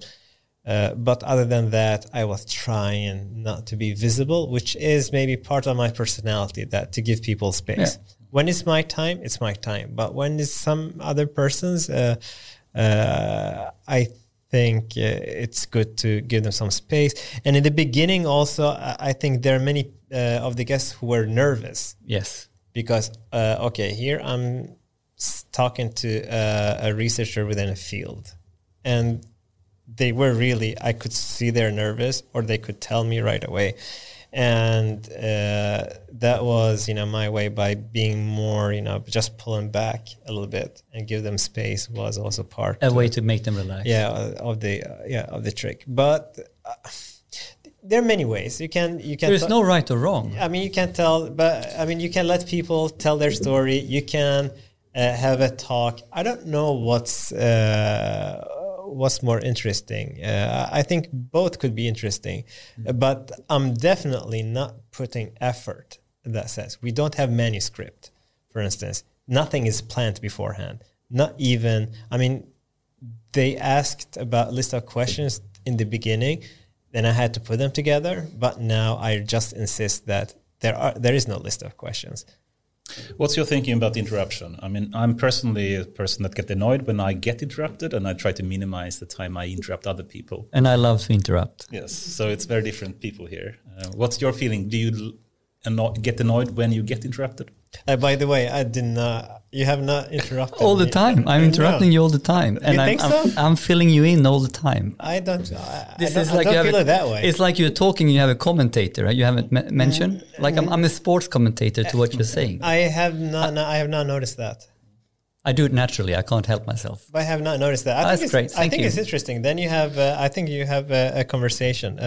But other than that, I was trying not to be visible, which is maybe part of my personality, that to give people space. Yeah. When it's my time, it's my time. But when it's some other person's, I think it's good to give them some space. And in the beginning also, I think there are many of the guests who were nervous. Yes. Because, here I'm talking to a researcher within a field. And they were really, I could see they're nervous, or they could tell me right away. And that was, my way by being more, just pulling back a little bit and give them space was also part. A way to make them relax. Yeah, of the trick. But there are many ways. You can. There's no right or wrong. I mean, you can tell, but I mean, you can let people tell their story. You can have a talk. I don't know what's more interesting. I think both could be interesting, but I'm definitely not putting effort in that sense. We don't have manuscript, for instance. Nothing is planned beforehand. Not even, they asked about list of questions in the beginning, then I had to put them together, but now I just insist that there is no list of questions. What's your thinking about interruption? I'm personally a person that gets annoyed when I get interrupted, and I try to minimize the time I interrupt other people. And I love to interrupt. Yes, so it's very different people here. What's your feeling? Do you get annoyed when you get interrupted? By the way, I did not. You have not interrupted all the time. I'm interrupting you all the time, and I'm filling you in all the time. I don't. I don't feel it that way. It's like you're talking. You have a commentator. You haven't mentioned. Like I'm a sports commentator to what you're saying. I have not. I have not noticed that. I do it naturally. I can't help myself. But I have not noticed that. That's great. I think it's interesting. Then you have. I think you have a conversation.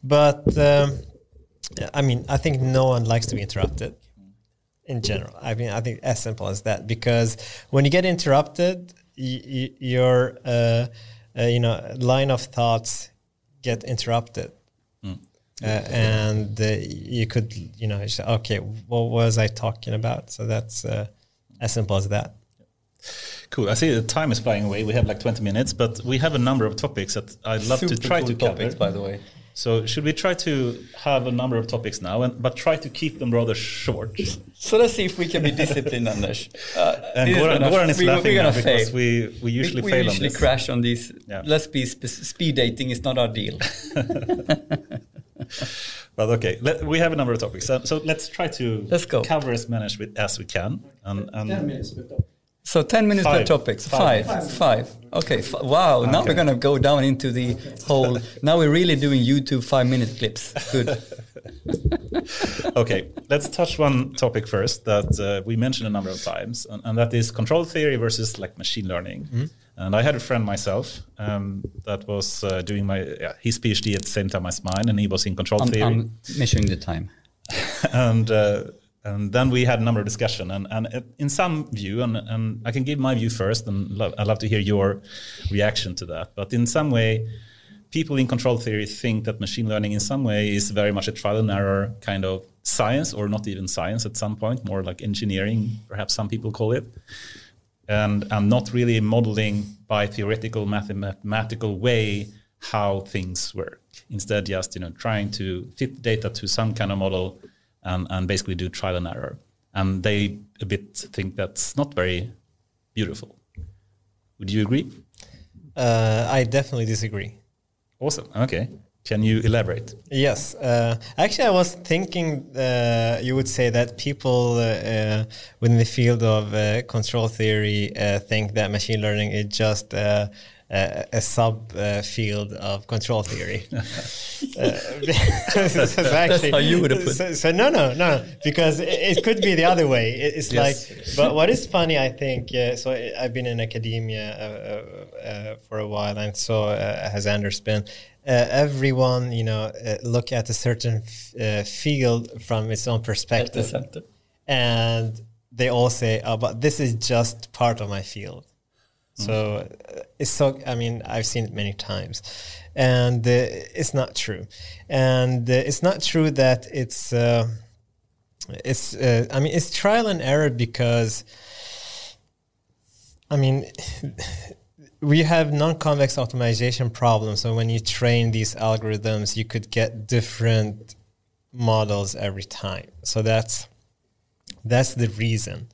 But I think no one likes to be interrupted. In general, I think as simple as that. Because when you get interrupted, your line of thoughts get interrupted, and you could say, okay, what was I talking about? So that's as simple as that. Cool. I see the time is flying away. We have like 20 minutes, but we have a number of topics that I'd love to try to cover. Topics, by the way. So should we try to have a number of topics now, but try to keep them rather short? So let's see if we can be disciplined, Anders. And Goran is laughing now because we usually fail on this. We usually crash on these. Yeah. Let's be speed dating is not our deal. But okay, we have a number of topics. So let's try to cover as many as we can. And 10 minutes. So 10 minutes per topic. Five. Okay. Wow. Now we're going to go down into the whole. Now we're really doing YouTube 5-minute clips. Good. Okay. Let's touch one topic first that we mentioned a number of times, and that is control theory versus like machine learning. Mm-hmm. And I had a friend myself that was doing his PhD at the same time as mine, and he was in control theory. I'm measuring the time. And then we had a number of discussion, and in some view, and I can give my view first, and I'd love to hear your reaction to that. But in some way, people in control theory think that machine learning in some way is very much a trial and error kind of science, or not even science at some point, more like engineering, perhaps some people call it, and not really modeling by theoretical mathematical way how things work. Instead, just trying to fit data to some kind of model. And basically do trial and error. And they a bit think that's not very beautiful. Would you agree? I definitely disagree. Awesome. Okay. Can you elaborate? Yes. Actually, I was thinking you would say that people within the field of control theory think that machine learning is just a sub field of control theory. That's how you would have put it. So no, because it could be the other way. It's Yes. like, but what is funny, I think, so I've been in academia for a while, and so has Anders been. Everyone, look at a certain field from its own perspective, and they all say, "Oh, but this is just part of my field." So it's so. I mean, I've seen it many times, and it's not true. And it's not true that it's. I mean, it's trial and error because. I mean. We have non-convex optimization problems. So when you train these algorithms, you could get different models every time. So that's the reason.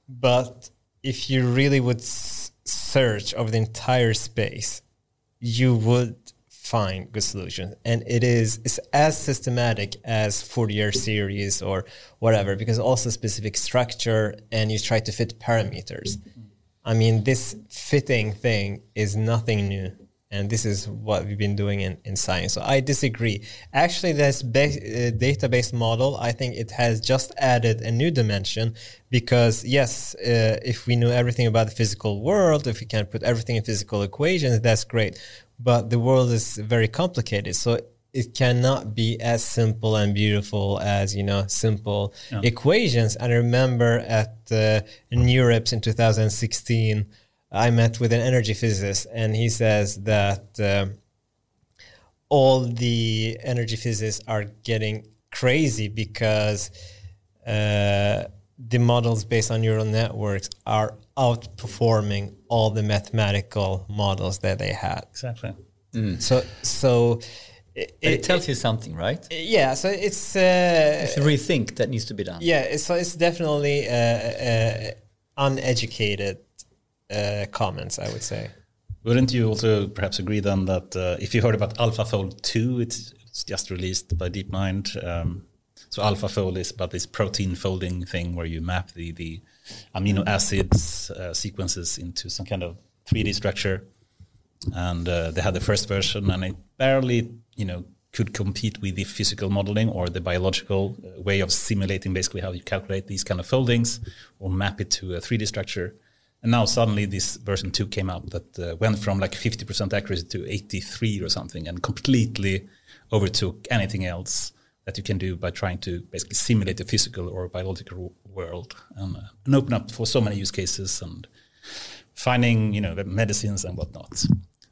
But if you really would search over the entire space, you would find good solutions. And it's as systematic as Fourier series or whatever, because also specific structure, and you try to fit parameters. I mean, this fitting thing is nothing new, and this is what we've been doing in science. So I disagree. Actually, this database model, I think it has just added a new dimension because, yes, if we know everything about the physical world, if we can put everything in physical equations, that's great. But the world is very complicated, so it cannot be as simple and beautiful as, simple equations. And I remember at NeurIPS in 2016, I met with an energy physicist, and he says that all the energy physicists are getting crazy because the models based on neural networks are outperforming all the mathematical models that they had. Exactly. So it tells you something, right? Yeah, so it's a rethink that needs to be done. Yeah, so it's definitely uneducated comments, I would say. Wouldn't you also perhaps agree then that if you heard about AlphaFold 2, it's just released by DeepMind. So AlphaFold is about this protein folding thing where you map the amino acids sequences into some kind of 3D structure. And they had the first version, and it barely, could compete with the physical modeling or the biological way of simulating basically how you calculate these kind of foldings or map it to a 3D structure. And now suddenly this version 2 came out that went from like 50% accuracy to 83 or something, and completely overtook anything else that you can do by trying to basically simulate the physical or biological world, and open up for so many use cases and finding, the medicines and whatnot.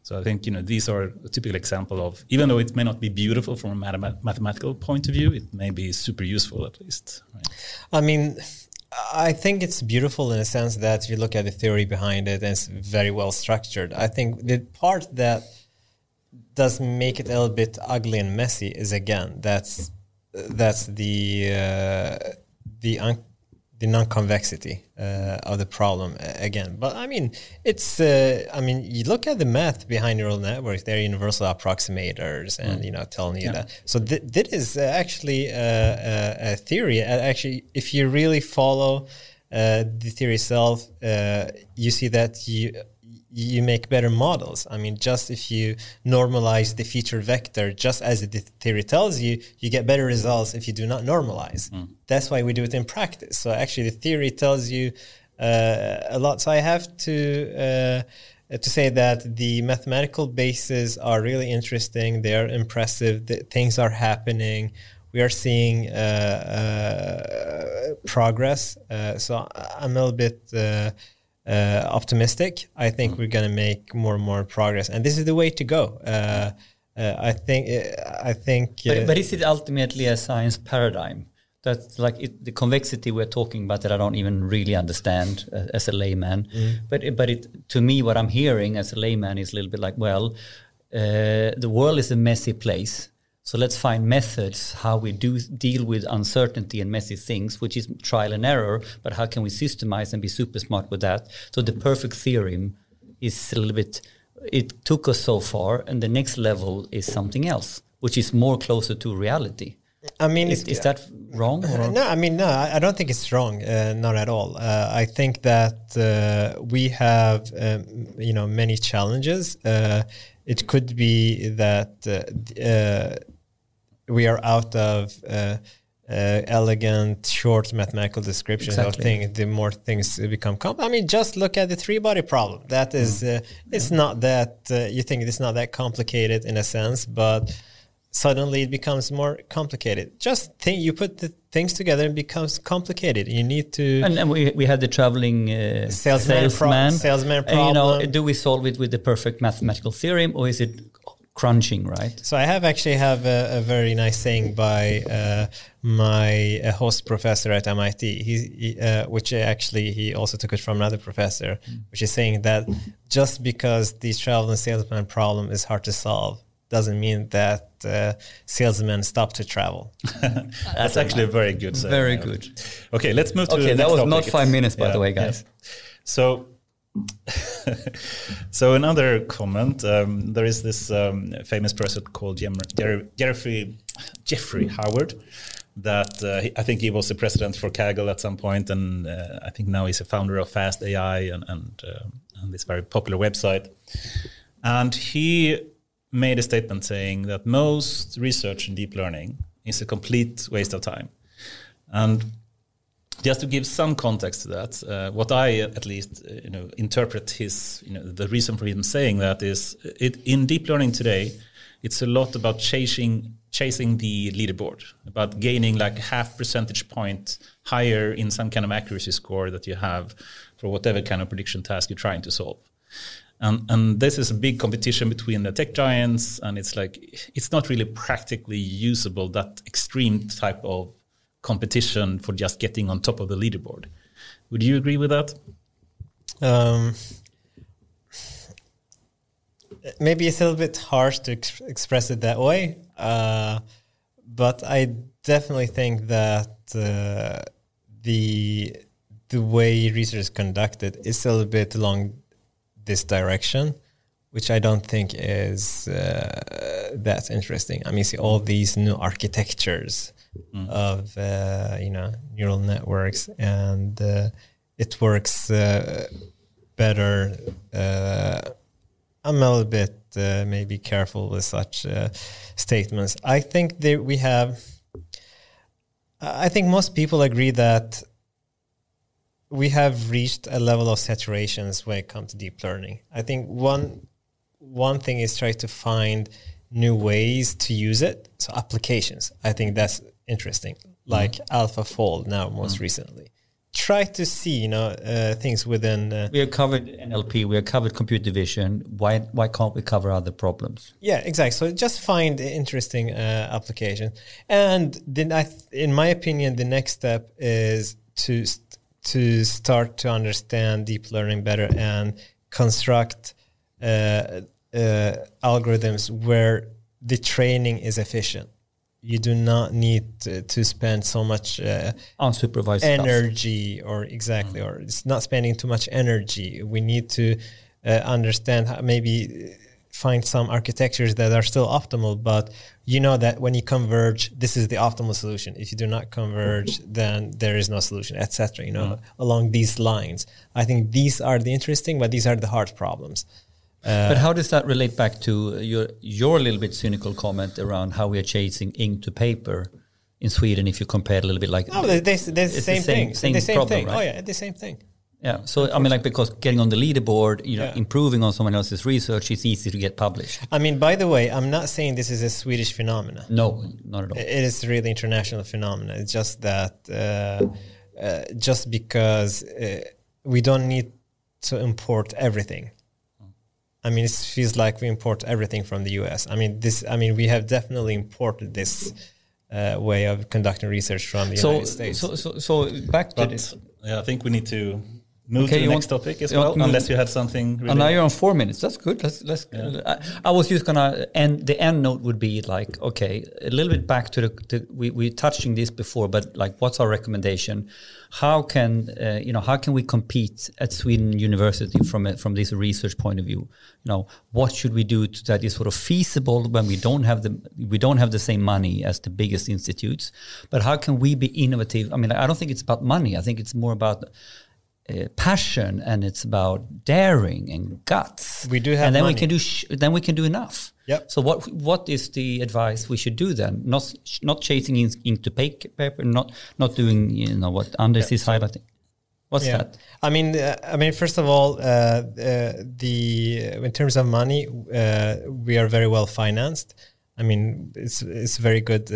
So I think, these are a typical example of, even though it may not be beautiful from a mathematical point of view, it may be super useful at least. Right? I mean, I think it's beautiful in a sense that if you look at the theory behind it, and it's very well structured. I think the part that does make it a little bit ugly and messy is, again, that's the non-convexity of the problem again. But I mean, it's you look at the math behind neural networks, they're universal approximators, and telling you that. So that is actually a theory. Actually, if you really follow the theory itself, you see that you make better models. I mean, just if you normalize the feature vector, just as the theory tells you, you get better results if you do not normalize. That's why we do it in practice. So actually the theory tells you a lot. So I have to say that the mathematical bases are really interesting. They are impressive. Things are happening. We are seeing progress. So I'm a little bit optimistic. I think we're going to make more and more progress, and this is the way to go. I think. But is it ultimately a science paradigm? That's like the convexity we're talking about that I don't even really understand as a layman. But to me, what I'm hearing as a layman is a little bit like, the world is a messy place. So let's find methods how we do deal with uncertainty and messy things, which is trial and error, but how can we systemize and be super smart with that? So the perfect theorem is a little bit, it took us so far, and the next level is something else, which is more closer to reality. I mean, is that wrong? Or? No, I mean, no, I don't think it's wrong. Not at all. I think that we have, many challenges. It could be that we are out of elegant, short mathematical descriptions of things. The more things become complex. I mean, just look at the three-body problem. That is, it's not that you think it's not that complicated in a sense, but suddenly it becomes more complicated. Just think, you put the things together and it becomes complicated. You need to... And we had the traveling salesman problem. And, do we solve it with the perfect mathematical theorem, or is it crunching, right? So I have a very nice saying by my host professor at MIT, he also took it from another professor, which is saying that just because the traveling salesman problem is hard to solve doesn't mean that salesmen stop to travel. That's actually a very good saying. Very good. Okay, let's move to the next that was topic. not 5 minutes, by the way, guys. Yeah. So another comment, there is this famous person called Jeffrey Howard that I think he was the president for Kaggle at some point, and I think now he's a founder of Fast AI and this very popular website. And he made a statement saying that most research in deep learning is a complete waste of time. And just to give some context to that, what I at least interpret his the reason for him saying that is in deep learning today, it's a lot about chasing the leaderboard, about gaining like half percentage point higher in some kind of accuracy score that you have for whatever kind of prediction task you're trying to solve. And this is a big competition between the tech giants, and it's not really practically usable, that extreme type of competition for just getting on top of the leaderboard. Would you agree with that? Maybe it's a little bit harsh to express it that way, but I definitely think that the way research is conducted is a little bit along this direction, which I don't think is that interesting. I mean, see all these new architectures of neural networks, and it works better. I'm a little bit maybe careful with such statements. I think I think most people agree that we have reached a level of saturations when it comes to deep learning. I think one thing is try to find new ways to use it. So applications, I think that's interesting. Like AlphaFold now, most recently. Try to see, things within. We have covered NLP. We have covered computer vision. Why can't we cover other problems? Yeah, exactly. So just find interesting application. And then in my opinion, the next step is to start to understand deep learning better and construct algorithms where the training is efficient. You do not need to spend so much unsupervised energy, or it's not spending too much energy. We need to understand maybe find some architectures that are still optimal, but that when you converge, this is the optimal solution. If you do not converge, then there is no solution, etc. Along these lines. I think these are the interesting, but these are the hard problems. But how does that relate back to your little bit cynical comment around how we are chasing ink to paper in Sweden? If you compare a little bit, like they're the same thing. The same problem, thing. Right? Oh yeah, the same thing. Yeah. So I mean, because getting on the leaderboard, improving on someone else's research is easy to get published. I mean, by the way, I'm not saying this is a Swedish phenomenon. No, not at all. It is really international phenomenon. It's just that just because we don't need to import everything. I mean, it feels like we import everything from the US. I mean, we have definitely imported this way of conducting research from the United States. So back to this. Yeah, I think we need to move to the next topic as well, unless you had something. Really now you're on 4 minutes. That's good. Let's. Yeah. I was just gonna end. The end note would be like, okay, a little bit back to we touching this before, but like, what's our recommendation? How can how can we compete at Sweden University from this research point of view? What should we do that is sort of feasible when we don't have the same money as the biggest institutes? But how can we be innovative? I mean, I don't think it's about money. I think it's more about passion, and it's about daring and guts. We do have, and then money. we can do enough. Yep. So what is the advice we should do then? Not chasing into paper, not doing what Anders is highlighting. What's that? I mean, first of all, in terms of money, we are very well financed. I mean, it's a very good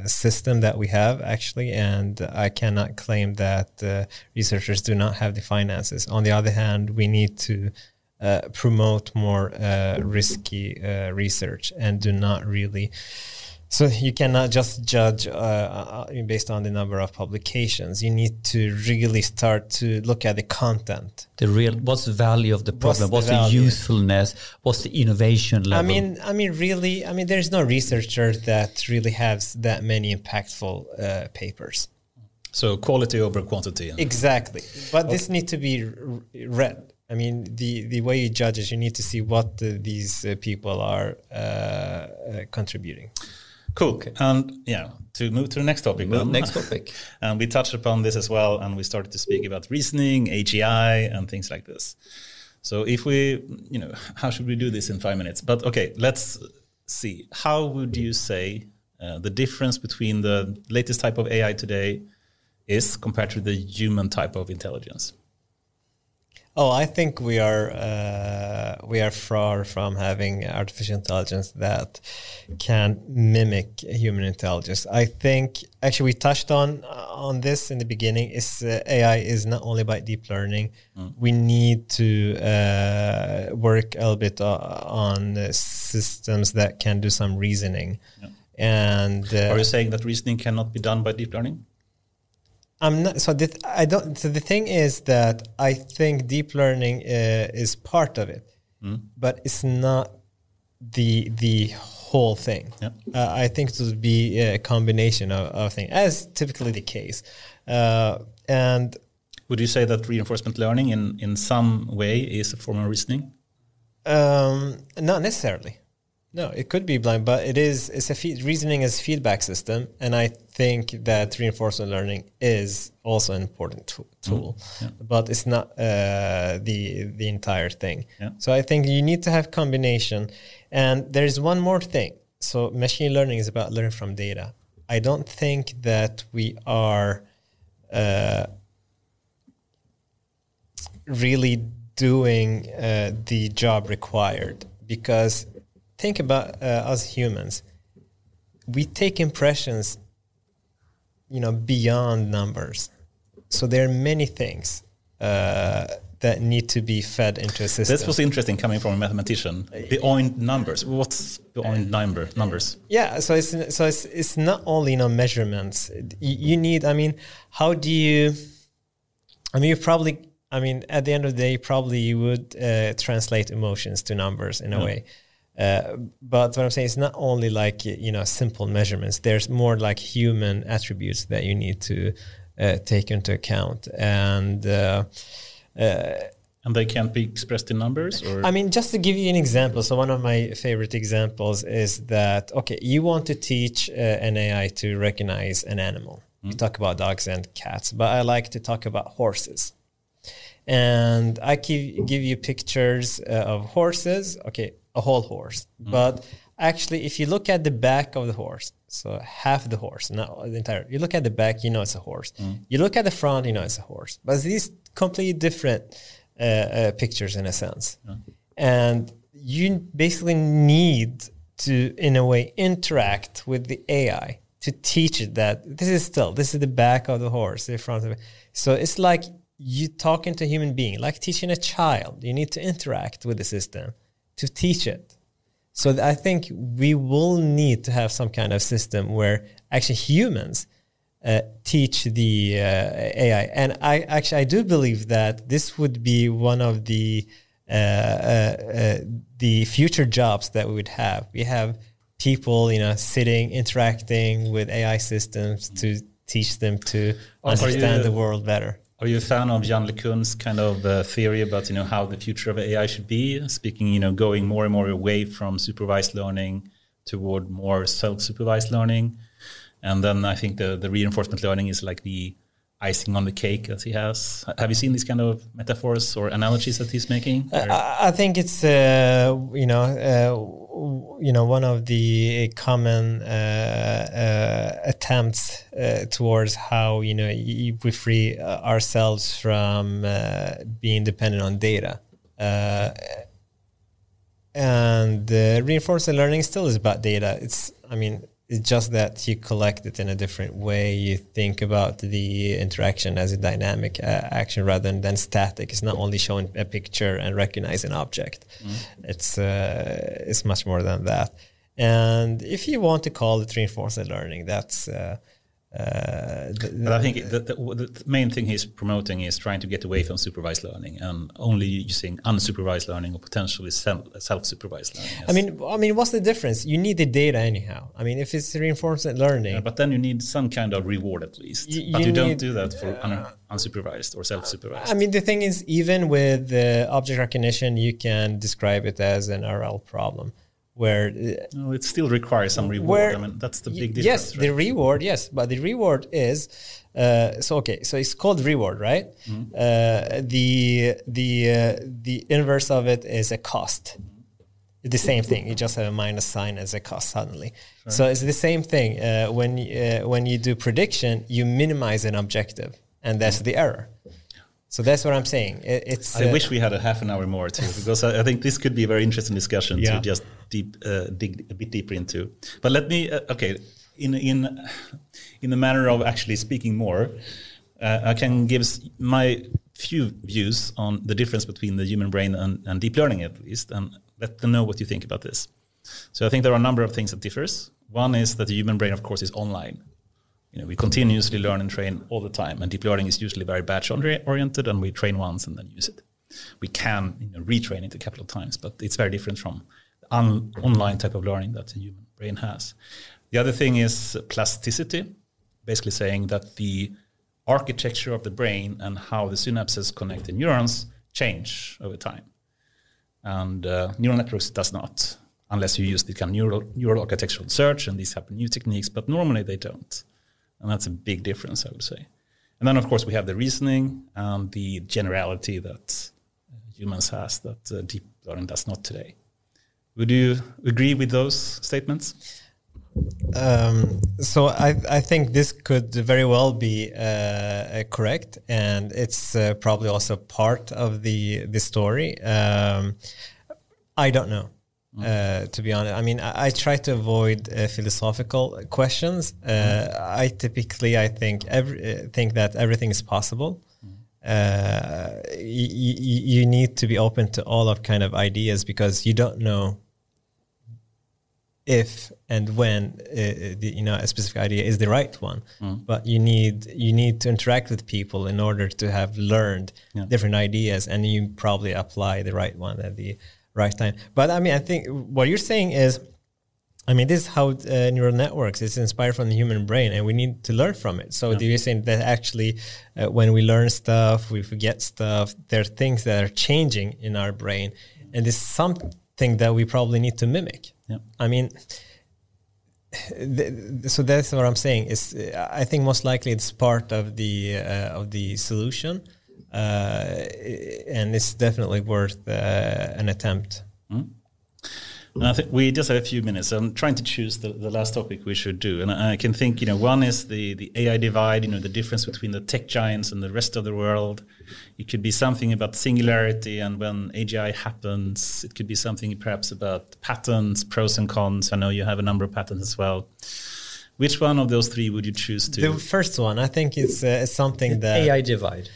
system that we have, actually, and I cannot claim that researchers do not have the finances. On the other hand, we need to promote more risky research and do not really. So you cannot just judge based on the number of publications. You need to really start to look at the content. What's the value of the problem? What's the usefulness? What's the innovation level? I mean, there's no researcher that really has that many impactful papers. So quality over quantity. Exactly. But this needs to be read. I mean, the way you judge is you need to see what these people are contributing. Cool. Okay. And to move to the next topic. Next topic. And we touched upon this as well, and we started to speak about reasoning, AGI, and things like this. So if we, how should we do this in 5 minutes? But okay, let's see. How would you say the difference between the latest type of AI today is compared to the human type of intelligence? Oh, I think we are far from having artificial intelligence that can mimic human intelligence. I think actually we touched on this in the beginning. AI is not only about deep learning. We need to work a little bit on systems that can do some reasoning. Yeah. And are you saying that reasoning cannot be done by deep learning? I'm not. So the thing is that I think deep learning is part of it, but it's not the whole thing. Yeah. I think it would be a combination of things, as typically the case. And would you say that reinforcement learning in some way is a form of reasoning? Not necessarily. No, it could be blind, but reasoning is a feedback system, and I think that reinforcement learning is also an important tool, but it's not the entire thing. Yeah. So I think you need to have combination, and there's one more thing. So machine learning is about learning from data. I don't think that we are really doing the job required, because think about us humans. We take impressions, beyond numbers. So there are many things that need to be fed into a system. This was interesting coming from a mathematician. Beyond numbers. What's beyond numbers? Yeah, so it's not only measurements. You need. How do you? You probably. At the end of the day, probably you would translate emotions to numbers in a way. But what I'm saying is not only like, simple measurements. There's more like human attributes that you need to take into account. And they can't be expressed in numbers? Or? Just to give you an example. So one of my favorite examples is that, okay, you want to teach an AI to recognize an animal. You talk about dogs and cats, but I like to talk about horses. And I give you pictures of horses. Okay, a whole horse. But actually, if you look at the back of the horse, so half the horse, not the entire, you look at the back, it's a horse. You look at the front, it's a horse. But these completely different pictures in a sense. And you basically need to, in a way, interact with the AI to teach it that this is the back of the horse, the front of it. So it's like you talking to a human being, like teaching a child. You need to interact with the system to teach it. So I think we will need to have some kind of system where actually humans teach the AI. And I do believe that this would be one of the future jobs that we would have. We have people, sitting, interacting with AI systems to teach them to understand the world better. Are you a fan of Jan LeCun's kind of theory about how the future of AI should be? Speaking, going more and more away from supervised learning toward more self-supervised learning, and then I think the reinforcement learning is like the icing on the cake that he has. Have you seen these kind of metaphors or analogies that he's making? I think it's one of the common attempts towards how we free ourselves from being dependent on data, and reinforcement learning still is about data. It's just that you collect it in a different way. You think about the interaction as a dynamic action rather than static. It's not only showing a picture and recognize an object. It's much more than that. And if you want to call it reinforcement learning, that's... but I think the main thing he's promoting is trying to get away from supervised learning and only using unsupervised learning or potentially self-supervised learning. Yes. I mean, what's the difference? You need the data anyhow. I mean, if it's reinforcement learning, but then you need some kind of reward at least. But you don't do that for unsupervised or self-supervised. I mean, the thing is, even with object recognition, you can describe it as an RL problem. Where it still requires some reward. That's the big difference. Yes, right? The reward, yes, but the reward is so it's called reward, right? The inverse of it is a cost. It's the same thing. You just have a minus sign as a cost suddenly. Sure. So it's the same thing. When you do prediction, you minimize an objective, and that's the error. So that's what I'm saying. I wish we had a half an hour more too, because I think this could be a very interesting discussion to just dig a bit deeper into. But let me, in the manner of actually speaking more, I can give my few views on the difference between the human brain and deep learning at least, and let them know what you think about this. So I think there are a number of things that differs. One is that the human brain, of course, is online. We continuously learn and train all the time, and deep learning is usually very batch-oriented, and we train once and then use it. We can retrain it a couple of times, but it's very different from the online type of learning that the human brain has. The other thing is plasticity, basically saying that the architecture of the brain and how the synapses connect the neurons change over time. And neural networks does not, unless you use the kind of neural architectural search, and these have new techniques, but normally they don't. And that's a big difference, I would say. And then, of course, we have the reasoning and the generality that humans has that deep learning does not today. Would you agree with those statements? So I think this could very well be correct, and it's probably also part of the story. I don't know. To be honest, I mean, I try to avoid philosophical questions. I typically, think that everything is possible. You need to be open to all of kind of ideas, because you don't know if and when a specific idea is the right one. But you need to interact with people in order to have learned different ideas, and you probably apply the right one at the right time. But I mean, I think what you're saying is, this is how neural networks is inspired from the human brain, and we need to learn from it. So you're saying that actually when we learn stuff, we forget stuff, there are things that are changing in our brain, and this is something that we probably need to mimic. So that's what I'm saying is, I think most likely it's part of the solution. And it's definitely worth an attempt. And I think we just have a few minutes. I'm trying to choose the last topic we should do. And I can think, one is the AI divide, the difference between the tech giants and the rest of the world. It could be something about singularity, and when AGI happens, it could be something perhaps about patents, pros and cons. I know you have a number of patents as well. Which one of those three would you choose to? The first one, I think it's something that... AI divide.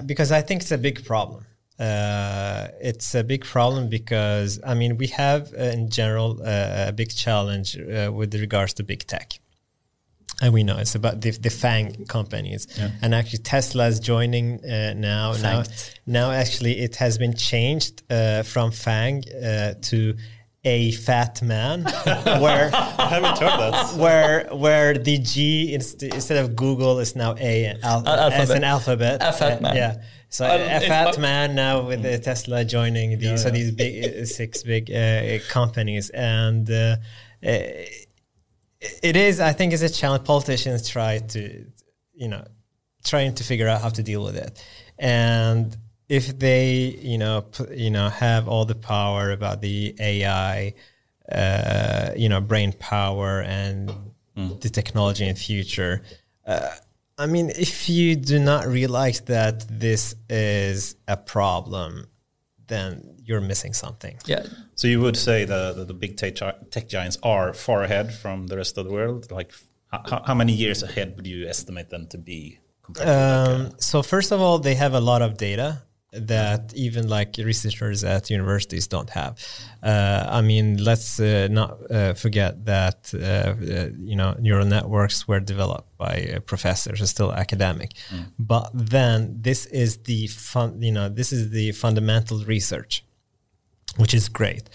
Because I think it's a big problem. It's a big problem because, we have in general a big challenge with regards to big tech. And we know it's about the FANG companies. Yeah. And actually Tesla is joining now. Now actually it has been changed from FANG to a fat man, where I haven't heard that. Where the G instead of Google is now as an alphabet. A fat man. Yeah. So a fat man now with Tesla joining these big 6 big companies, and it is, I think, it's a challenge. Politicians trying to figure out how to deal with it, and if they, have all the power about the AI, brain power and the technology in the future. I mean, if you do not realize that this is a problem, then you're missing something. Yeah. So you would say the big tech giants are far ahead from the rest of the world? Like, how many years ahead would you estimate them to be compared to So first of all, they have a lot of data that even like researchers at universities don't have. I mean, let's not forget that neural networks were developed by professors, are still academic. But then this is the fundamental research, which is great.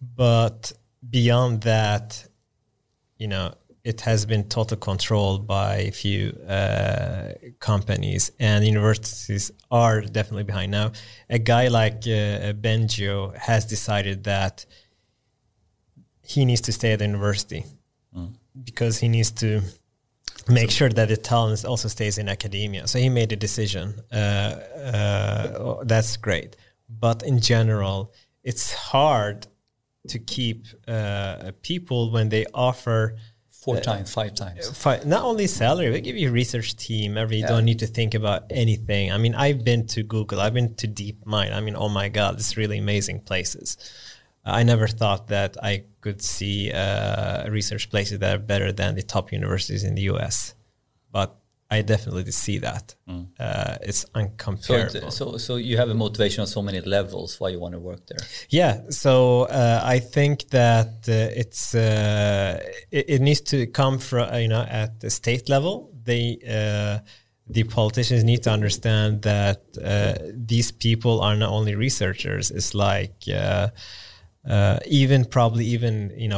But beyond that, it has been total controlled by a few companies, and universities are definitely behind. Now, a guy like Benjo has decided that he needs to stay at the university because he needs to make sure that the talent also stays in academia. So he made a decision. That's great. But in general, it's hard to keep people when they offer 4 times, 5 times. Not only salary, they give you a research team. You don't need to think about anything. I mean, I've been to Google, I've been to DeepMind. I mean, oh my God, it's really amazing places. I never thought that I could see research places that are better than the top universities in the US. But I definitely see that. It's uncomparable. So you have a motivation on so many levels why you want to work there. Yeah. So I think that it needs to come from at the state level. The politicians need to understand that these people are not only researchers. It's like even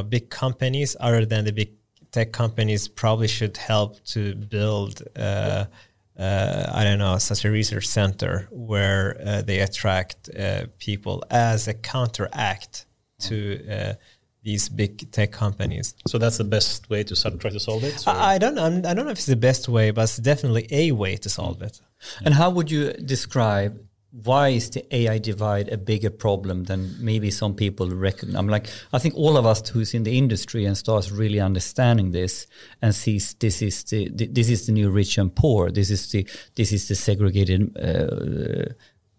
big companies other than the big tech companies probably should help to build, such a research center where they attract people as a counteract to these big tech companies. So that's the best way to try to solve it? I don't know. I don't know if it's the best way, but it's definitely a way to solve it. And how would you describe why is the AI divide a bigger problem than maybe some people recognize? I think all of us who's in the industry and starts really understanding this and sees this is the new rich and poor. This is the segregated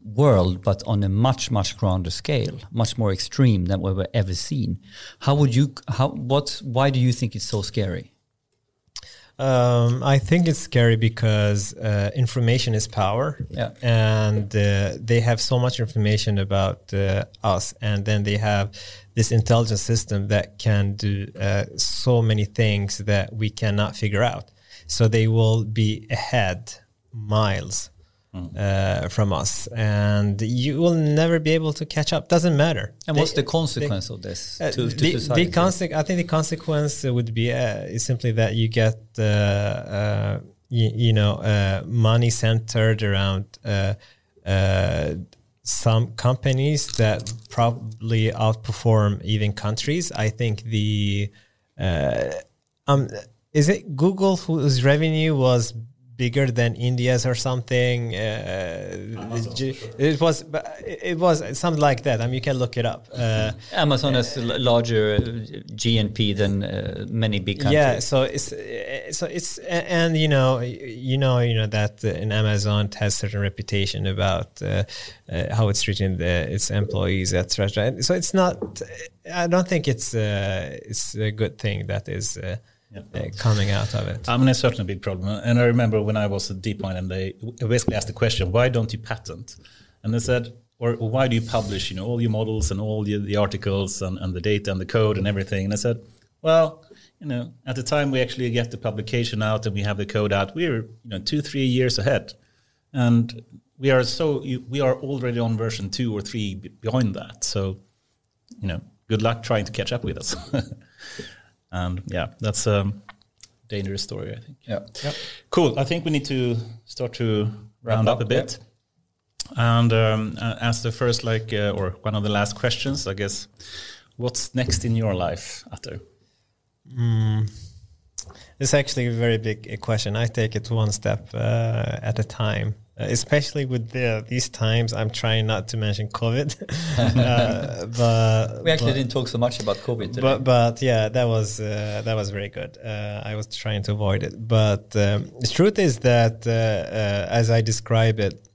world, but on a much, much grander scale, much more extreme than we've ever seen. Why do you think it's so scary? I think it's scary because information is power, and they have so much information about us, and then they have this intelligence system that can do so many things that we cannot figure out. So they will be ahead miles from us, and you will never be able to catch up. Doesn't matter. And what's the consequence of this to society? I think the consequence would be is simply that you get money centered around some companies that probably outperform even countries. I think is it Google whose revenue was bigger than India's or something? It was something like that. I mean, you can look it up. Amazon has larger GNP than many big countries. Yeah, so it's and that in Amazon it has certain reputation about how it's treating its employees, etc. So it's not. I don't think it's a good thing that is. Coming out of it. I mean, it's certainly a big problem. And I remember when I was at DeepMind and they basically asked the question, why don't you patent? And they said, or why do you publish, all your models and all the articles and the data and the code and everything? And I said, Well, at the time we actually get the publication out and we have the code out, we're 2-3 years ahead, and we are already on version 2 or 3 behind that. So, good luck trying to catch up with us. And yeah, that's a dangerous story, I think. Yeah. Yep. Cool. I think we need to start to round up a bit. Yeah. And as the first, or one of the last questions, I guess, what's next in your life, Ather? It's actually a very big question. I take it one step at a time. Especially with these times, I'm trying not to mention COVID. But we actually didn't talk so much about COVID today. But yeah, that was very good. I was trying to avoid it. But the truth is that, as I describe it,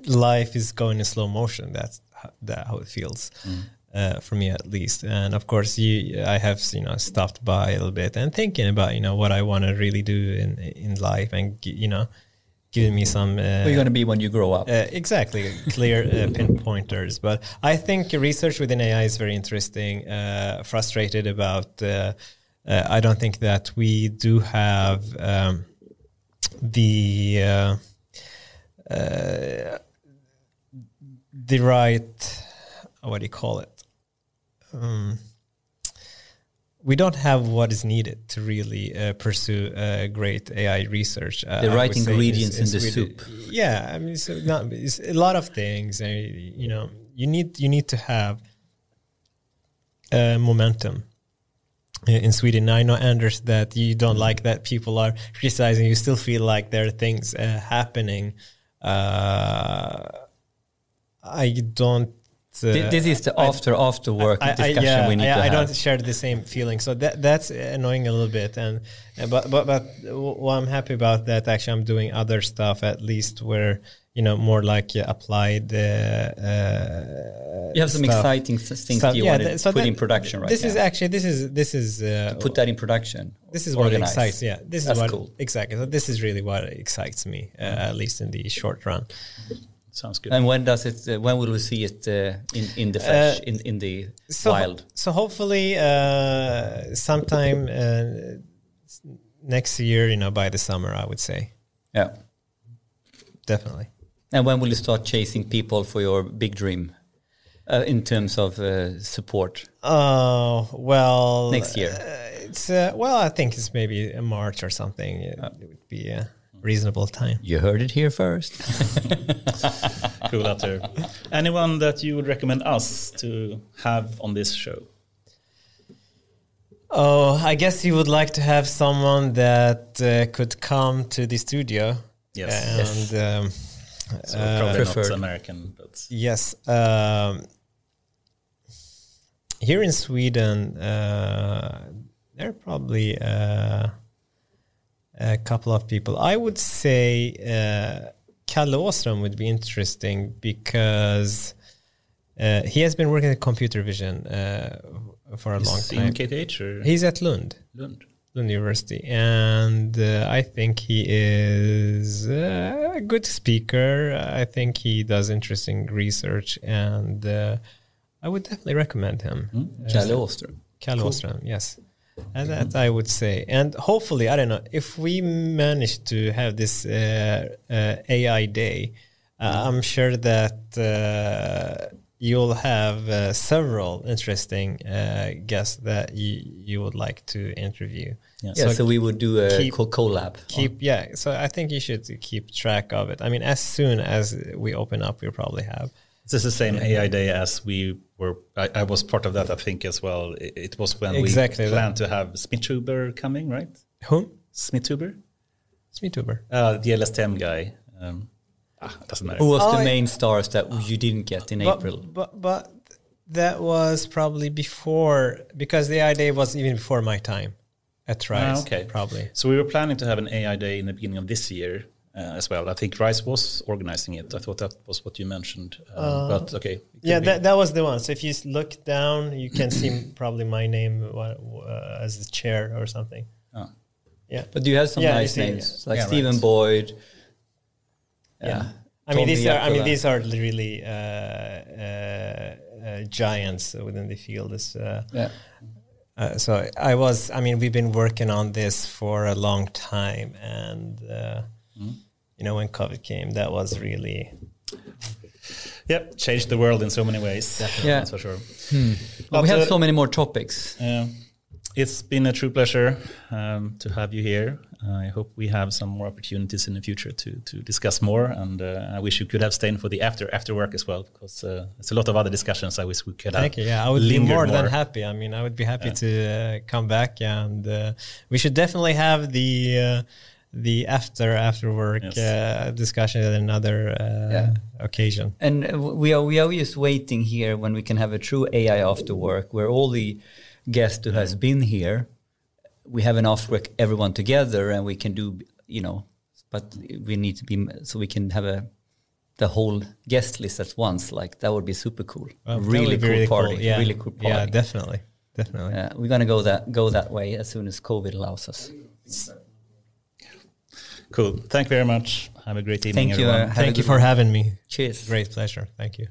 life is going in slow motion. That's how it feels. For me at least. And of course I have stopped by a little bit and thinking about what I want to really do in life, and giving me some where you're going to be when you grow up. Exactly, clear pinpointers. But I think research within AI is very interesting. Frustrated about I don't think that we do have the right, what do you call it? We don't have what is needed to really pursue great AI research. The right ingredients in the soup. Yeah, I mean, it's a lot of things. You need to have momentum. In Sweden, I know, Anders, that you don't like that people are criticizing. You still feel like there are things happening. I don't. This is the after work discussion we need to have. I don't share the same feeling, so that's annoying a little bit. But what I'm happy about that, actually I'm doing other stuff, at least where more like applied. You have some exciting things you want to put in production right now. This is to put that in production. This is what excites. Yeah, this is what cool. Exactly. So this is really what excites me, at least in the short run. Sounds good. And when does it? When will we see it in the flesh, in the wild? So hopefully, sometime next year, by the summer, I would say. Yeah, definitely. And when will you start chasing people for your big dream, in terms of support? Well, next year. It's I think it's maybe a March or something. It would be a reasonable time. You heard it here first. Cool, Ather. Anyone that you would recommend us to have on this show? Oh, I guess you would like to have someone that could come to the studio. Yes. And so probably not American, but yes. Here in Sweden, there are probably a couple of people. I would say Kalle Åström would be interesting because he has been working at computer vision for a long time. KTH or? He's at Lund University, and I think he is a good speaker. I think he does interesting research, and I would definitely recommend him. Kalle Åström. Kalle Åström, yes. And that I would say. And hopefully, I don't know, if we manage to have this AI day, I'm sure that you'll have several interesting guests that you would like to interview. Yeah, so we would do a collab. So I think you should keep track of it. I mean, as soon as we open up, we'll probably have. This is the same AI day as we were. I was part of that, I think, as well. It was when we planned to have Smithuber coming, right? Whom? Smithuber. The LSTM guy. Doesn't matter. Who was the main stars that you didn't get in April? But that was probably before, because the AI day was even before my time at Rise. Okay, probably. So we were planning to have an AI day in the beginning of this year. As well, I think Rise was organizing it. I thought that was what you mentioned, but okay. Yeah, that was the one. So if you look down, you can see probably my name as the chair or something. Oh. Yeah, but do you have some nice names like Stephen Boyd? Yeah, I mean these are really giants within the field. So we've been working on this for a long time, and when COVID came, that was really changed the world in so many ways. Definitely. Yeah, that's for sure. But we have so many more topics. It's been a true pleasure to have you here. I hope we have some more opportunities in the future to discuss more, and I wish you could have stayed for the after work as well, because there's a lot of other discusons I wish we could have. Thank you. Yeah, I would be more than happy. I mean, I would be happy to come back, and we should definitely have the after work discussion at another occasion. And we are just waiting here when we can have a true AI after work, where all the guests who has been here, we have an after work everyone together, and we can do, but we need to be, so we can have the whole guest list at once. Like, that would be super cool. Well, really cool party. Yeah. Really cool party. Yeah, definitely. We're gonna go that way as soon as COVID allows us. Cool. Thank you very much. Have a great evening, Thank you. everyone. Thank you for having me. Cheers. Great pleasure. Thank you.